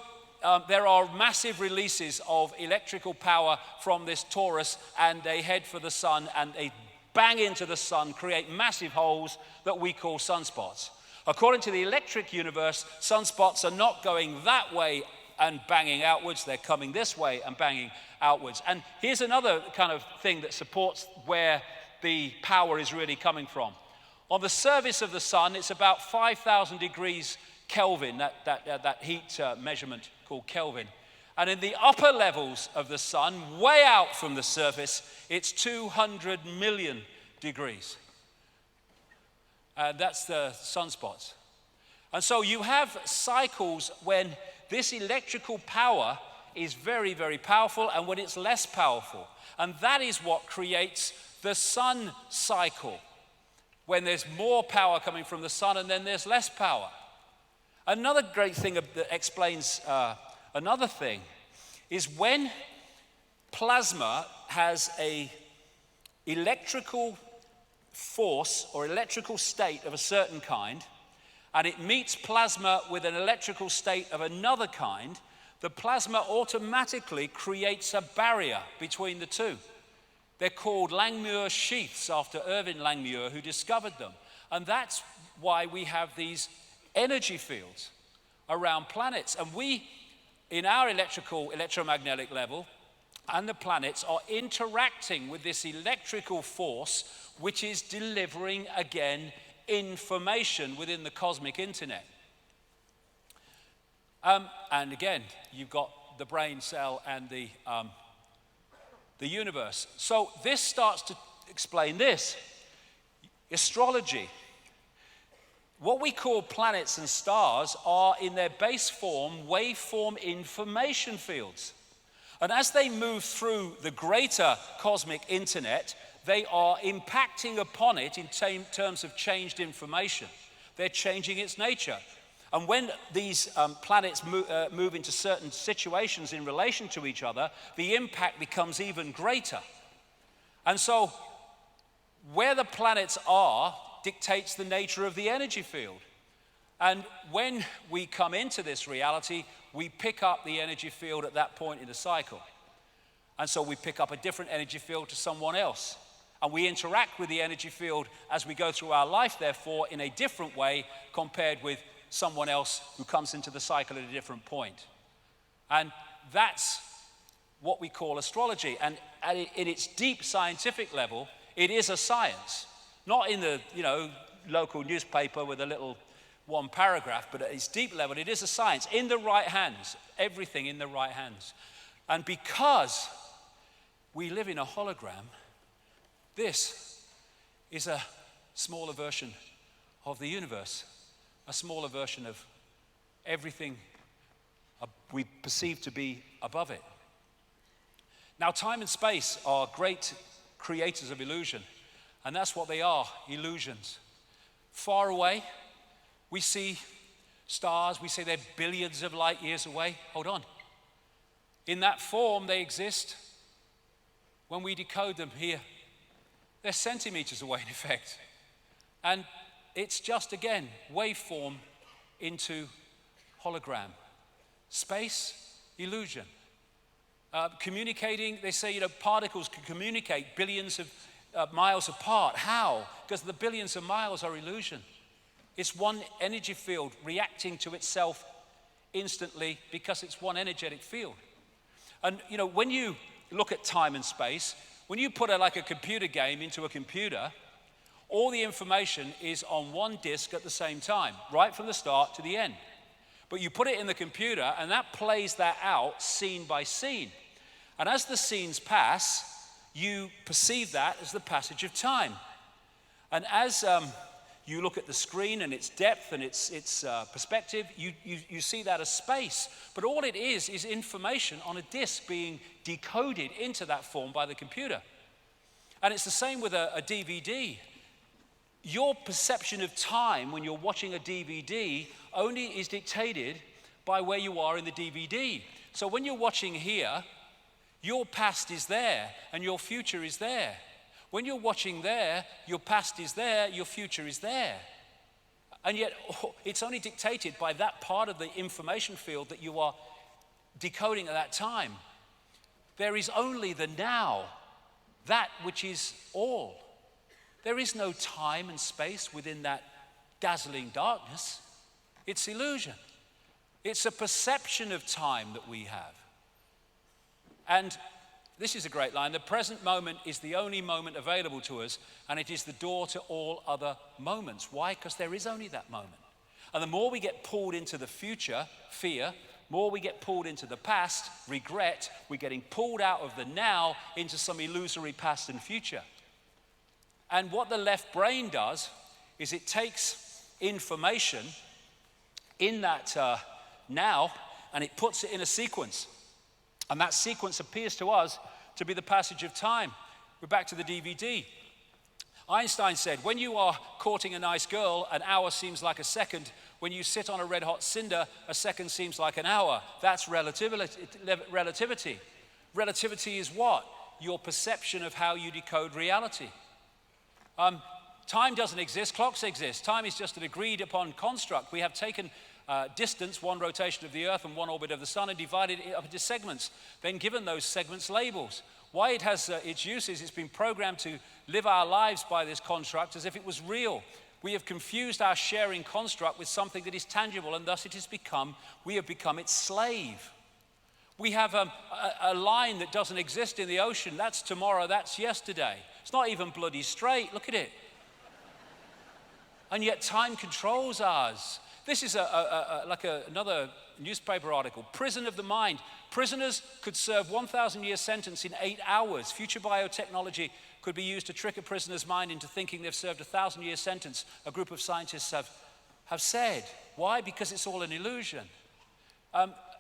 there are massive releases of electrical power from this torus, and they head for the sun, and they bang into the sun, create massive holes that we call sunspots. According to the electric universe, sunspots are not going that way and banging outwards, they're coming this way and banging outwards. And here's another kind of thing that supports where the power is really coming from. On the surface of the sun, it's about 5,000 degrees Kelvin, that heat measurement called Kelvin. And in the upper levels of the sun, way out from the surface, it's 200 million degrees. That's the sunspots. And so you have cycles when this electrical power is very, very powerful, and when it's less powerful. And that is what creates the sun cycle, when there's more power coming from the sun and then there's less power. Another great thing that explains another thing is when plasma has a electrical force or electrical state of a certain kind, and it meets plasma with an electrical state of another kind, the plasma automatically creates a barrier between the two. They're called Langmuir sheaths, after Irving Langmuir, who discovered them. And that's why we have these energy fields around planets. And we, in our electromagnetic level, and the planets are interacting with this electrical force, which is delivering, again, information within the cosmic internet. And again, you've got the brain cell and the universe. So this starts to explain this. astrology. What we call planets and stars are, in their base form, waveform information fields. And as they move through the greater cosmic internet, they are impacting upon it in terms of changed information. They're changing its nature. And when these planets move into certain situations in relation to each other, the impact becomes even greater. And so, where the planets are dictates the nature of the energy field. And when we come into this reality, we pick up the energy field at that point in the cycle. And so we pick up a different energy field to someone else. And we interact with the energy field as we go through our life, therefore, in a different way compared with someone else who comes into the cycle at a different point. And that's what we call astrology. And in its deep scientific level, it is a science. Not in the, local newspaper with a little one paragraph, but at its deep level, it is a science. In the right hands, everything in the right hands. And because we live in a hologram, this is a smaller version of the universe, a smaller version of everything we perceive to be above it. Now, time and space are great creators of illusion. And that's what they are, illusions. Far away, we see stars, we say they're billions of light years away. Hold on. In that form, they exist. When we decode them here, they're centimeters away, in effect. And it's just, again, waveform into hologram. Space, illusion. Communicating, they say, particles can communicate billions of miles apart. How? Because the billions of miles are illusion. It's one energy field reacting to itself instantly because it's one energetic field. And when you look at time and space, when you put a computer game into a computer, all the information is on one disk at the same time, right from the start to the end. But you put it in the computer and that plays that out scene by scene. And as the scenes pass, you perceive that as the passage of time. And as you look at the screen and its depth and its perspective, you see that as space. But all it is information on a disk being decoded into that form by the computer. And it's the same with a DVD. Your perception of time when you're watching a DVD only is dictated by where you are in the DVD. So when you're watching here, your past is there and your future is there. When you're watching there, your past is there, your future is there. And yet, it's only dictated by that part of the information field that you are decoding at that time. There is only the now, that which is all. There is no time and space within that dazzling darkness. It's illusion. It's a perception of time that we have. And this is a great line. The present moment is the only moment available to us, and it is the door to all other moments. Why? Because there is only that moment. And the more we get pulled into the future, fear, more we get pulled into the past, regret, we're getting pulled out of the now into some illusory past and future. And what the left brain does is it takes information in that now and it puts it in a sequence. And that sequence appears to us to be the passage of time. We're back to the DVD. Einstein said, when you are courting a nice girl, an hour seems like a second. When you sit on a red hot cinder, a second seems like an hour. That's relativity. Relativity is what? Your perception of how you decode reality. Time doesn't exist, clocks exist. Time is just an agreed upon construct. We have taken distance, one rotation of the Earth and one orbit of the Sun, and divided it up into segments, then given those segments labels. Why it has its uses, it's been programmed to live our lives by this construct as if it was real. We have confused our sharing construct with something that is tangible, and thus we have become its slave. We have a line that doesn't exist in the ocean. That's tomorrow, that's yesterday. It's not even bloody straight, look at it. And yet time controls ours. This is like another newspaper article. Prison of the mind. Prisoners could serve 1,000-year sentence in 8 hours. Future biotechnology could be used to trick a prisoner's mind into thinking they've served a 1,000-year sentence, a group of scientists have said. Why? Because it's all an illusion.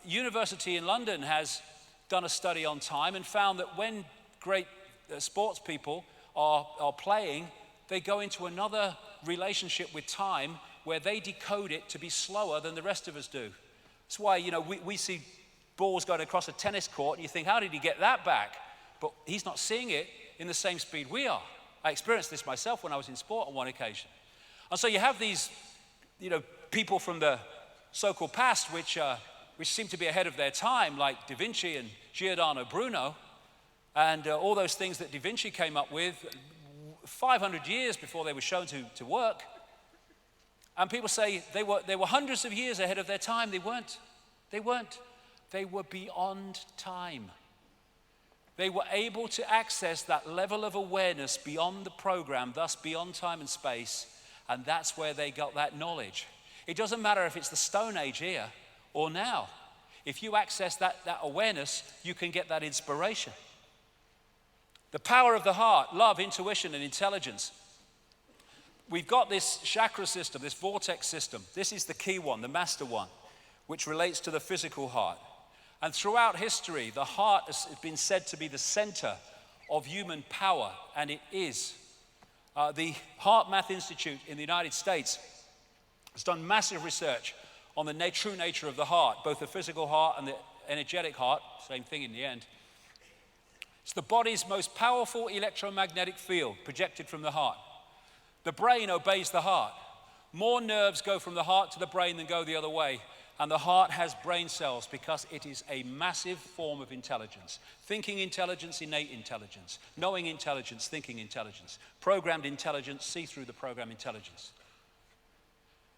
University in London has done a study on time and found that when great sports people are playing, they go into another relationship with time where they decode it to be slower than the rest of us do. That's why, we see balls going across a tennis court and you think, how did he get that back? But he's not seeing it in the same speed we are. I experienced this myself when I was in sport on one occasion. And so you have these, people from the so-called past which seem to be ahead of their time, like Da Vinci and Giordano Bruno, and all those things that Da Vinci came up with 500 years before they were shown to work. And people say they were hundreds of years ahead of their time. They weren't. They were beyond time. They were able to access that level of awareness beyond the program, thus beyond time and space, and that's where they got that knowledge. It doesn't matter if it's the Stone Age here or now. If you access that awareness, you can get that inspiration. The power of the heart, love, intuition, and intelligence. We've got this chakra system, this vortex system. This is the key one, the master one, which relates to the physical heart. And throughout history, the heart has been said to be the center of human power, and it is. The Heart Math Institute in the United States has done massive research on the true nature of the heart, both the physical heart and the energetic heart, same thing in the end. It's the body's most powerful electromagnetic field projected from the heart. The brain obeys the heart. More nerves go from the heart to the brain than go the other way. And the heart has brain cells because it is a massive form of intelligence. Thinking intelligence, innate intelligence. Knowing intelligence, thinking intelligence. Programmed intelligence, see through the program intelligence.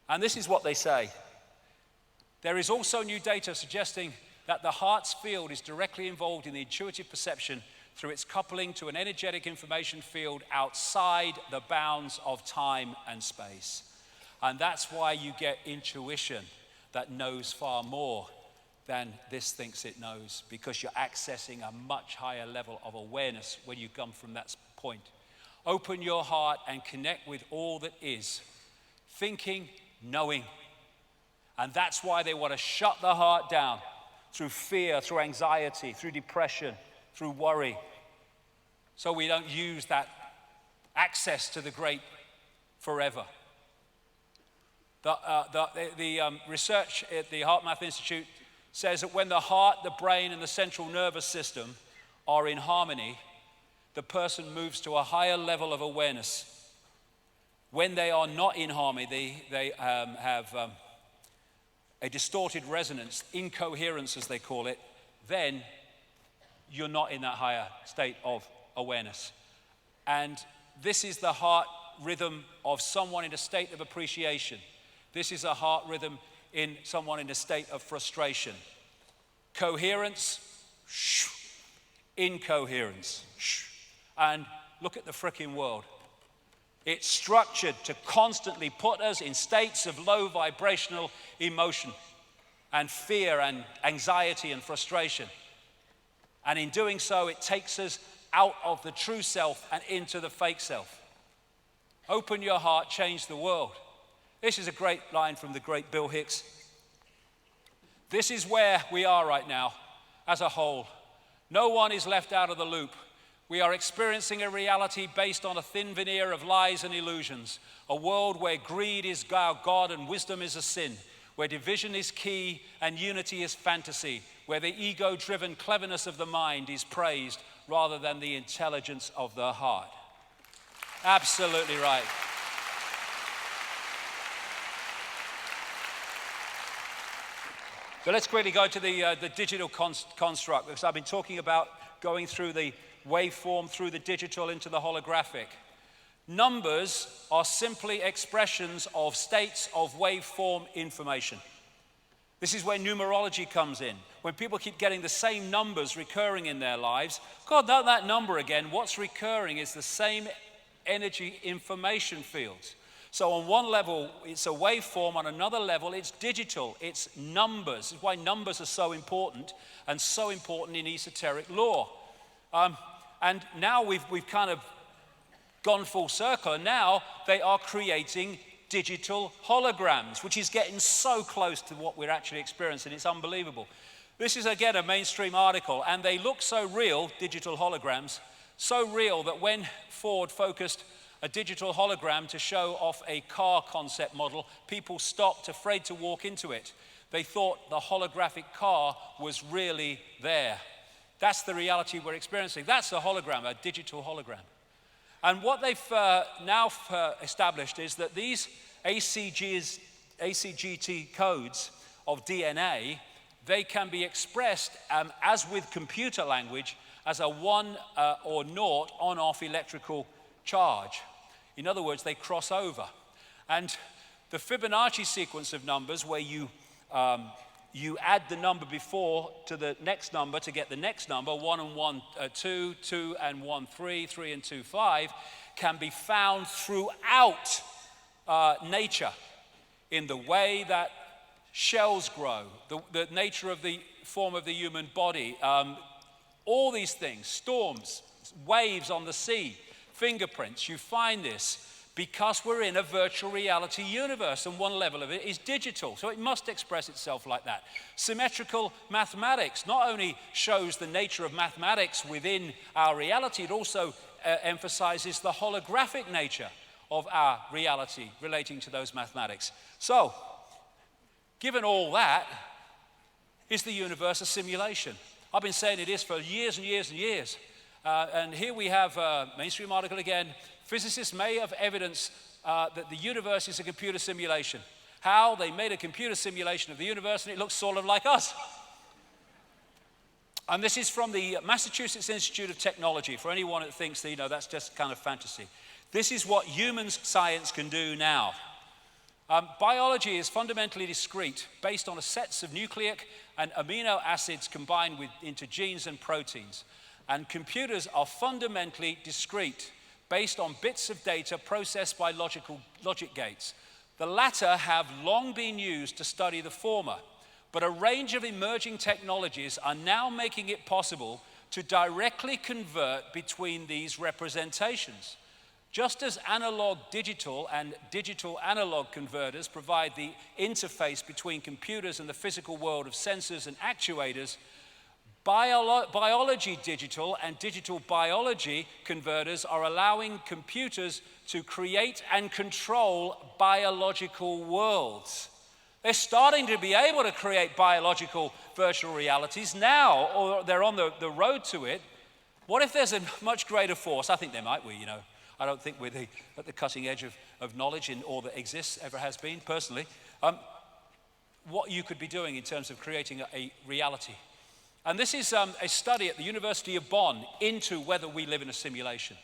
And this is what they say. There is also new data suggesting that the heart's field is directly involved in the intuitive perception through its coupling to an energetic information field outside the bounds of time and space. And that's why you get intuition that knows far more than this thinks it knows, because you're accessing a much higher level of awareness when you come from that point. Open your heart and connect with all that is. Thinking, knowing. And that's why they want to shut the heart down through fear, through anxiety, through depression, through worry. So we don't use that access to the great forever. The research at the Heart Math Institute says that when the heart, the brain, and the central nervous system are in harmony, the person moves to a higher level of awareness. When they are not in harmony, they have a distorted resonance, incoherence as they call it, then you're not in that higher state of awareness. And this is the heart rhythm of someone in a state of appreciation. This is a heart rhythm in someone in a state of frustration. Coherence, incoherence. And look at the frickin' world. It's structured to constantly put us in states of low vibrational emotion and fear and anxiety and frustration. And in doing so, it takes us out of the true self and into the fake self. Open your heart, change the world. This is a great line from the great Bill Hicks. This is where we are right now as a whole. No one is left out of the loop. We are experiencing a reality based on a thin veneer of lies and illusions. A world where greed is our God and wisdom is a sin. Where division is key and unity is fantasy. Where the ego-driven cleverness of the mind is praised rather than the intelligence of the heart. Absolutely right. So let's quickly go to the digital construct, because I've been talking about going through the waveform, through the digital into the holographic. Numbers are simply expressions of states of waveform information. This is where numerology comes in. When people keep getting the same numbers recurring in their lives, God, not that number again. What's recurring is the same energy information fields. So on one level, it's a waveform. On another level, it's digital. It's numbers. This is why numbers are so important, and so important in esoteric lore. And now we've kind of gone full circle, and now they are creating digital holograms, which is getting so close to what we're actually experiencing. It's unbelievable. This is, again, a mainstream article, and they look so real, digital holograms, so real that when Ford focused a digital hologram to show off a car concept model, people stopped, afraid to walk into it. They thought the holographic car was really there. That's the reality we're experiencing. That's a hologram, a digital hologram. And what they've now established is that these ACGT codes of DNA, they can be expressed as with computer language as a 1 or 0 on-off electrical charge. In other words, they cross over. And the Fibonacci sequence of numbers, where you add the number before to the next number to get the next number, 1 and 1, 2, 2 and 1, 3, 3 and 2, 5, can be found throughout nature, in the way that shells grow, the nature of the form of the human body, all these things, storms, waves on the sea, fingerprints. You find this because we're in a virtual reality universe, and one level of it is digital, so it must express itself like that. Symmetrical mathematics not only shows the nature of mathematics within our reality, it also emphasizes the holographic nature of our reality relating to those mathematics. So, given all that, is the universe a simulation? I've been saying it is for years and years and years. And here we have a mainstream article again. Physicists may have evidence that the universe is a computer simulation. How? They made a computer simulation of the universe, and it looks sort of like us. And this is from the Massachusetts Institute of Technology, for anyone that thinks that, that's just kind of fantasy. This is what human science can do now. Biology is fundamentally discrete, based on a sets of nucleic and amino acids combined into genes and proteins. And computers are fundamentally discrete, based on bits of data processed by logic gates. The latter have long been used to study the former, but a range of emerging technologies are now making it possible to directly convert between these representations. Just as analog digital and digital analog converters provide the interface between computers and the physical world of sensors and actuators, biology digital and digital biology converters are allowing computers to create and control biological worlds. They're starting to be able to create biological virtual realities now, or they're on the road to it. What if there's a much greater force? I think there might be, I don't think we're at the cutting edge of knowledge in all that exists, ever has been, personally. What you could be doing in terms of creating a reality. And this is a study at the University of Bonn into whether we live in a simulation.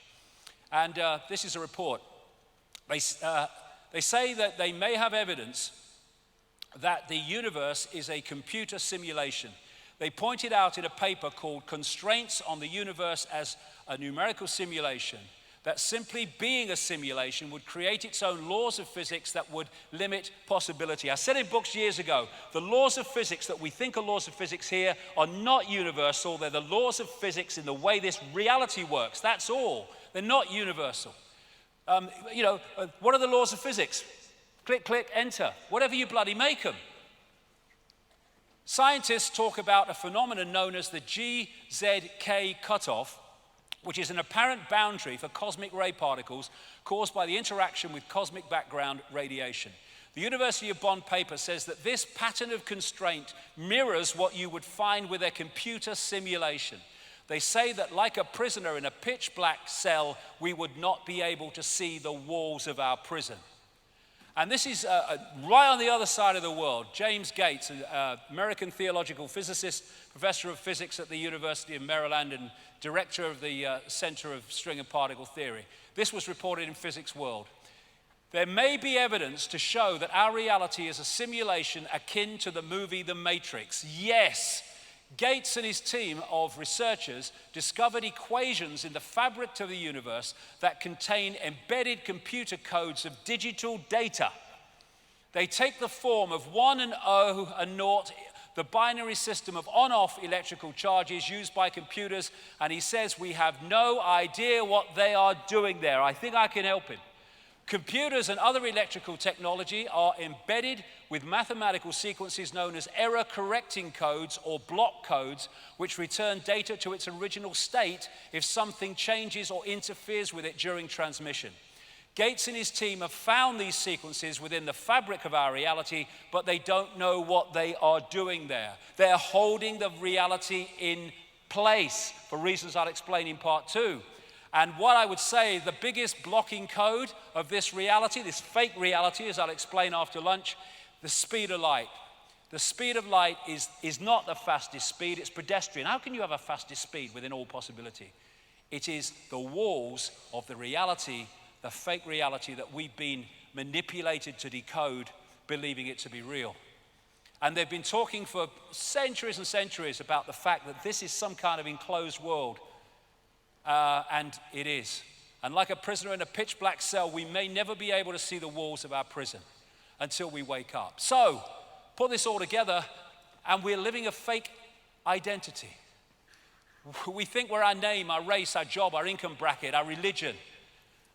And this is a report. They say that they may have evidence that the universe is a computer simulation. They pointed out in a paper called Constraints on the Universe as a Numerical Simulation that simply being a simulation would create its own laws of physics that would limit possibility. I said in books years ago, the laws of physics that we think are laws of physics here are not universal. They're the laws of physics in the way this reality works. That's all. They're not universal. What are the laws of physics? Click, click, enter. Whatever you bloody make them. Scientists talk about a phenomenon known as the GZK cutoff, which is an apparent boundary for cosmic ray particles caused by the interaction with cosmic background radiation. The University of Bonn paper says that this pattern of constraint mirrors what you would find with a computer simulation. They say that like a prisoner in a pitch black cell, we would not be able to see the walls of our prison. And this is right on the other side of the world. James Gates, an American theological physicist, professor of physics at the University of Maryland and director of the Center of String and Particle Theory. This was reported in Physics World. There may be evidence to show that our reality is a simulation akin to the movie The Matrix. Yes, Gates and his team of researchers discovered equations in the fabric of the universe that contain embedded computer codes of digital data. They take the form of 1 and 0 and 0, the binary system of on-off electrical charges used by computers, and he says we have no idea what they are doing there. I think I can help him. Computers and other electrical technology are embedded with mathematical sequences known as error-correcting codes or block codes, which return data to its original state if something changes or interferes with it during transmission. Gates and his team have found these sequences within the fabric of our reality, but they don't know what they are doing there. They're holding the reality in place for reasons I'll explain in part 2. And what I would say, the biggest blocking code of this reality, this fake reality, as I'll explain after lunch, the speed of light. The speed of light is not the fastest speed, it's pedestrian. How can you have a fastest speed within all possibility? It is the walls of the reality, the fake reality that we've been manipulated to decode, believing it to be real. And they've been talking for centuries and centuries about the fact that this is some kind of enclosed world. And it is. And like a prisoner in a pitch black cell, we may never be able to see the walls of our prison until we wake up. So, put this all together, and we're living a fake identity. We think we're our name, our race, our job, our income bracket, our religion,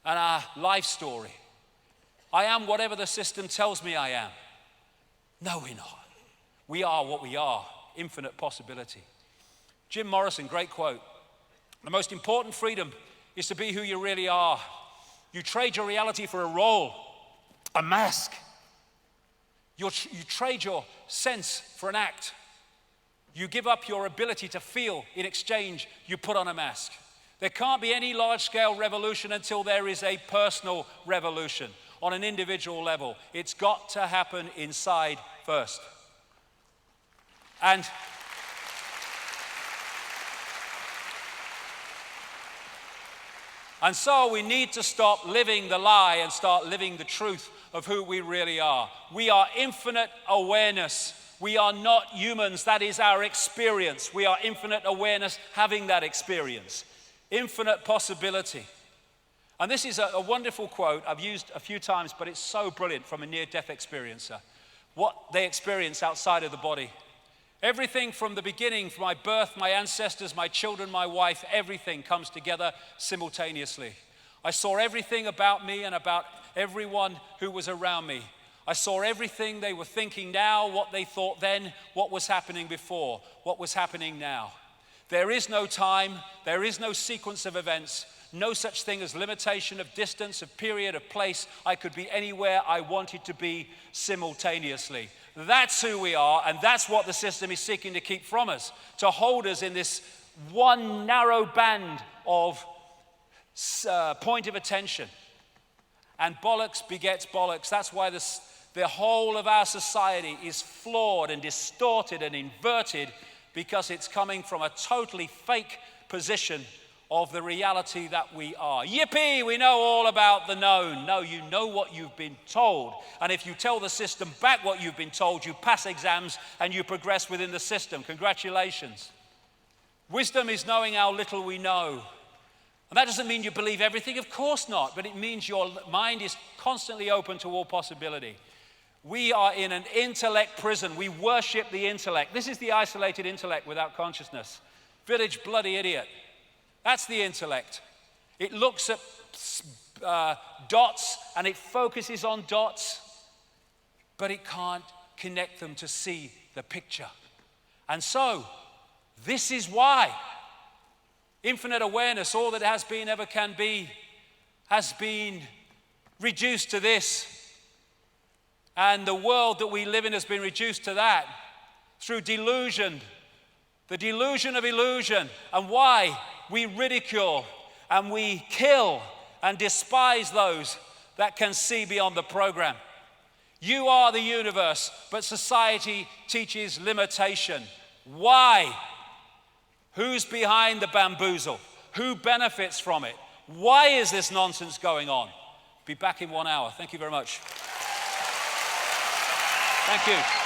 and our life story. I am whatever the system tells me I am. No, we're not. We are what we are, infinite possibility. Jim Morrison, great quote. The most important freedom is to be who you really are. You trade your reality for a role, a mask. You trade your sense for an act. You give up your ability to feel. In exchange, you put on a mask. There can't be any large-scale revolution until there is a personal revolution on an individual level. It's got to happen inside first. And so we need to stop living the lie and start living the truth of who we really are. We are infinite awareness. We are not humans. That is our experience. We are infinite awareness having that experience. Infinite possibility. And this is a wonderful quote I've used a few times, but it's so brilliant from a near-death experiencer. What they experience outside of the body. Everything from the beginning, from my birth, my ancestors, my children, my wife, everything comes together simultaneously. I saw everything about me and about everyone who was around me. I saw everything they were thinking now, what they thought then, what was happening before, what was happening now. There is no time, there is no sequence of events, no such thing as limitation of distance, of period, of place. I could be anywhere I wanted to be simultaneously. That's who we are, and that's what the system is seeking to keep from us, to hold us in this one narrow band of point of attention. And bollocks begets bollocks. That's why the whole of our society is flawed and distorted and inverted, because it's coming from a totally fake position of the reality that we are. Yippee, we know all about the known. No, you know what you've been told. And if you tell the system back what you've been told, you pass exams and you progress within the system. Congratulations. Wisdom is knowing how little we know. And that doesn't mean you believe everything, of course not, but it means your mind is constantly open to all possibility. We are in an intellect prison. We worship the intellect. This is the isolated intellect without consciousness. Village bloody idiot. That's the intellect. It looks at dots and it focuses on dots, but it can't connect them to see the picture. And so, this is why infinite awareness, all that has been, ever can be, has been reduced to this. And the world that we live in has been reduced to that through delusion, the delusion of illusion. And why? We ridicule and we kill and despise those that can see beyond the program. You are the universe, but society teaches limitation. Why? Who's behind the bamboozle? Who benefits from it? Why is this nonsense going on? Be back in 1 hour. Thank you very much. Thank you.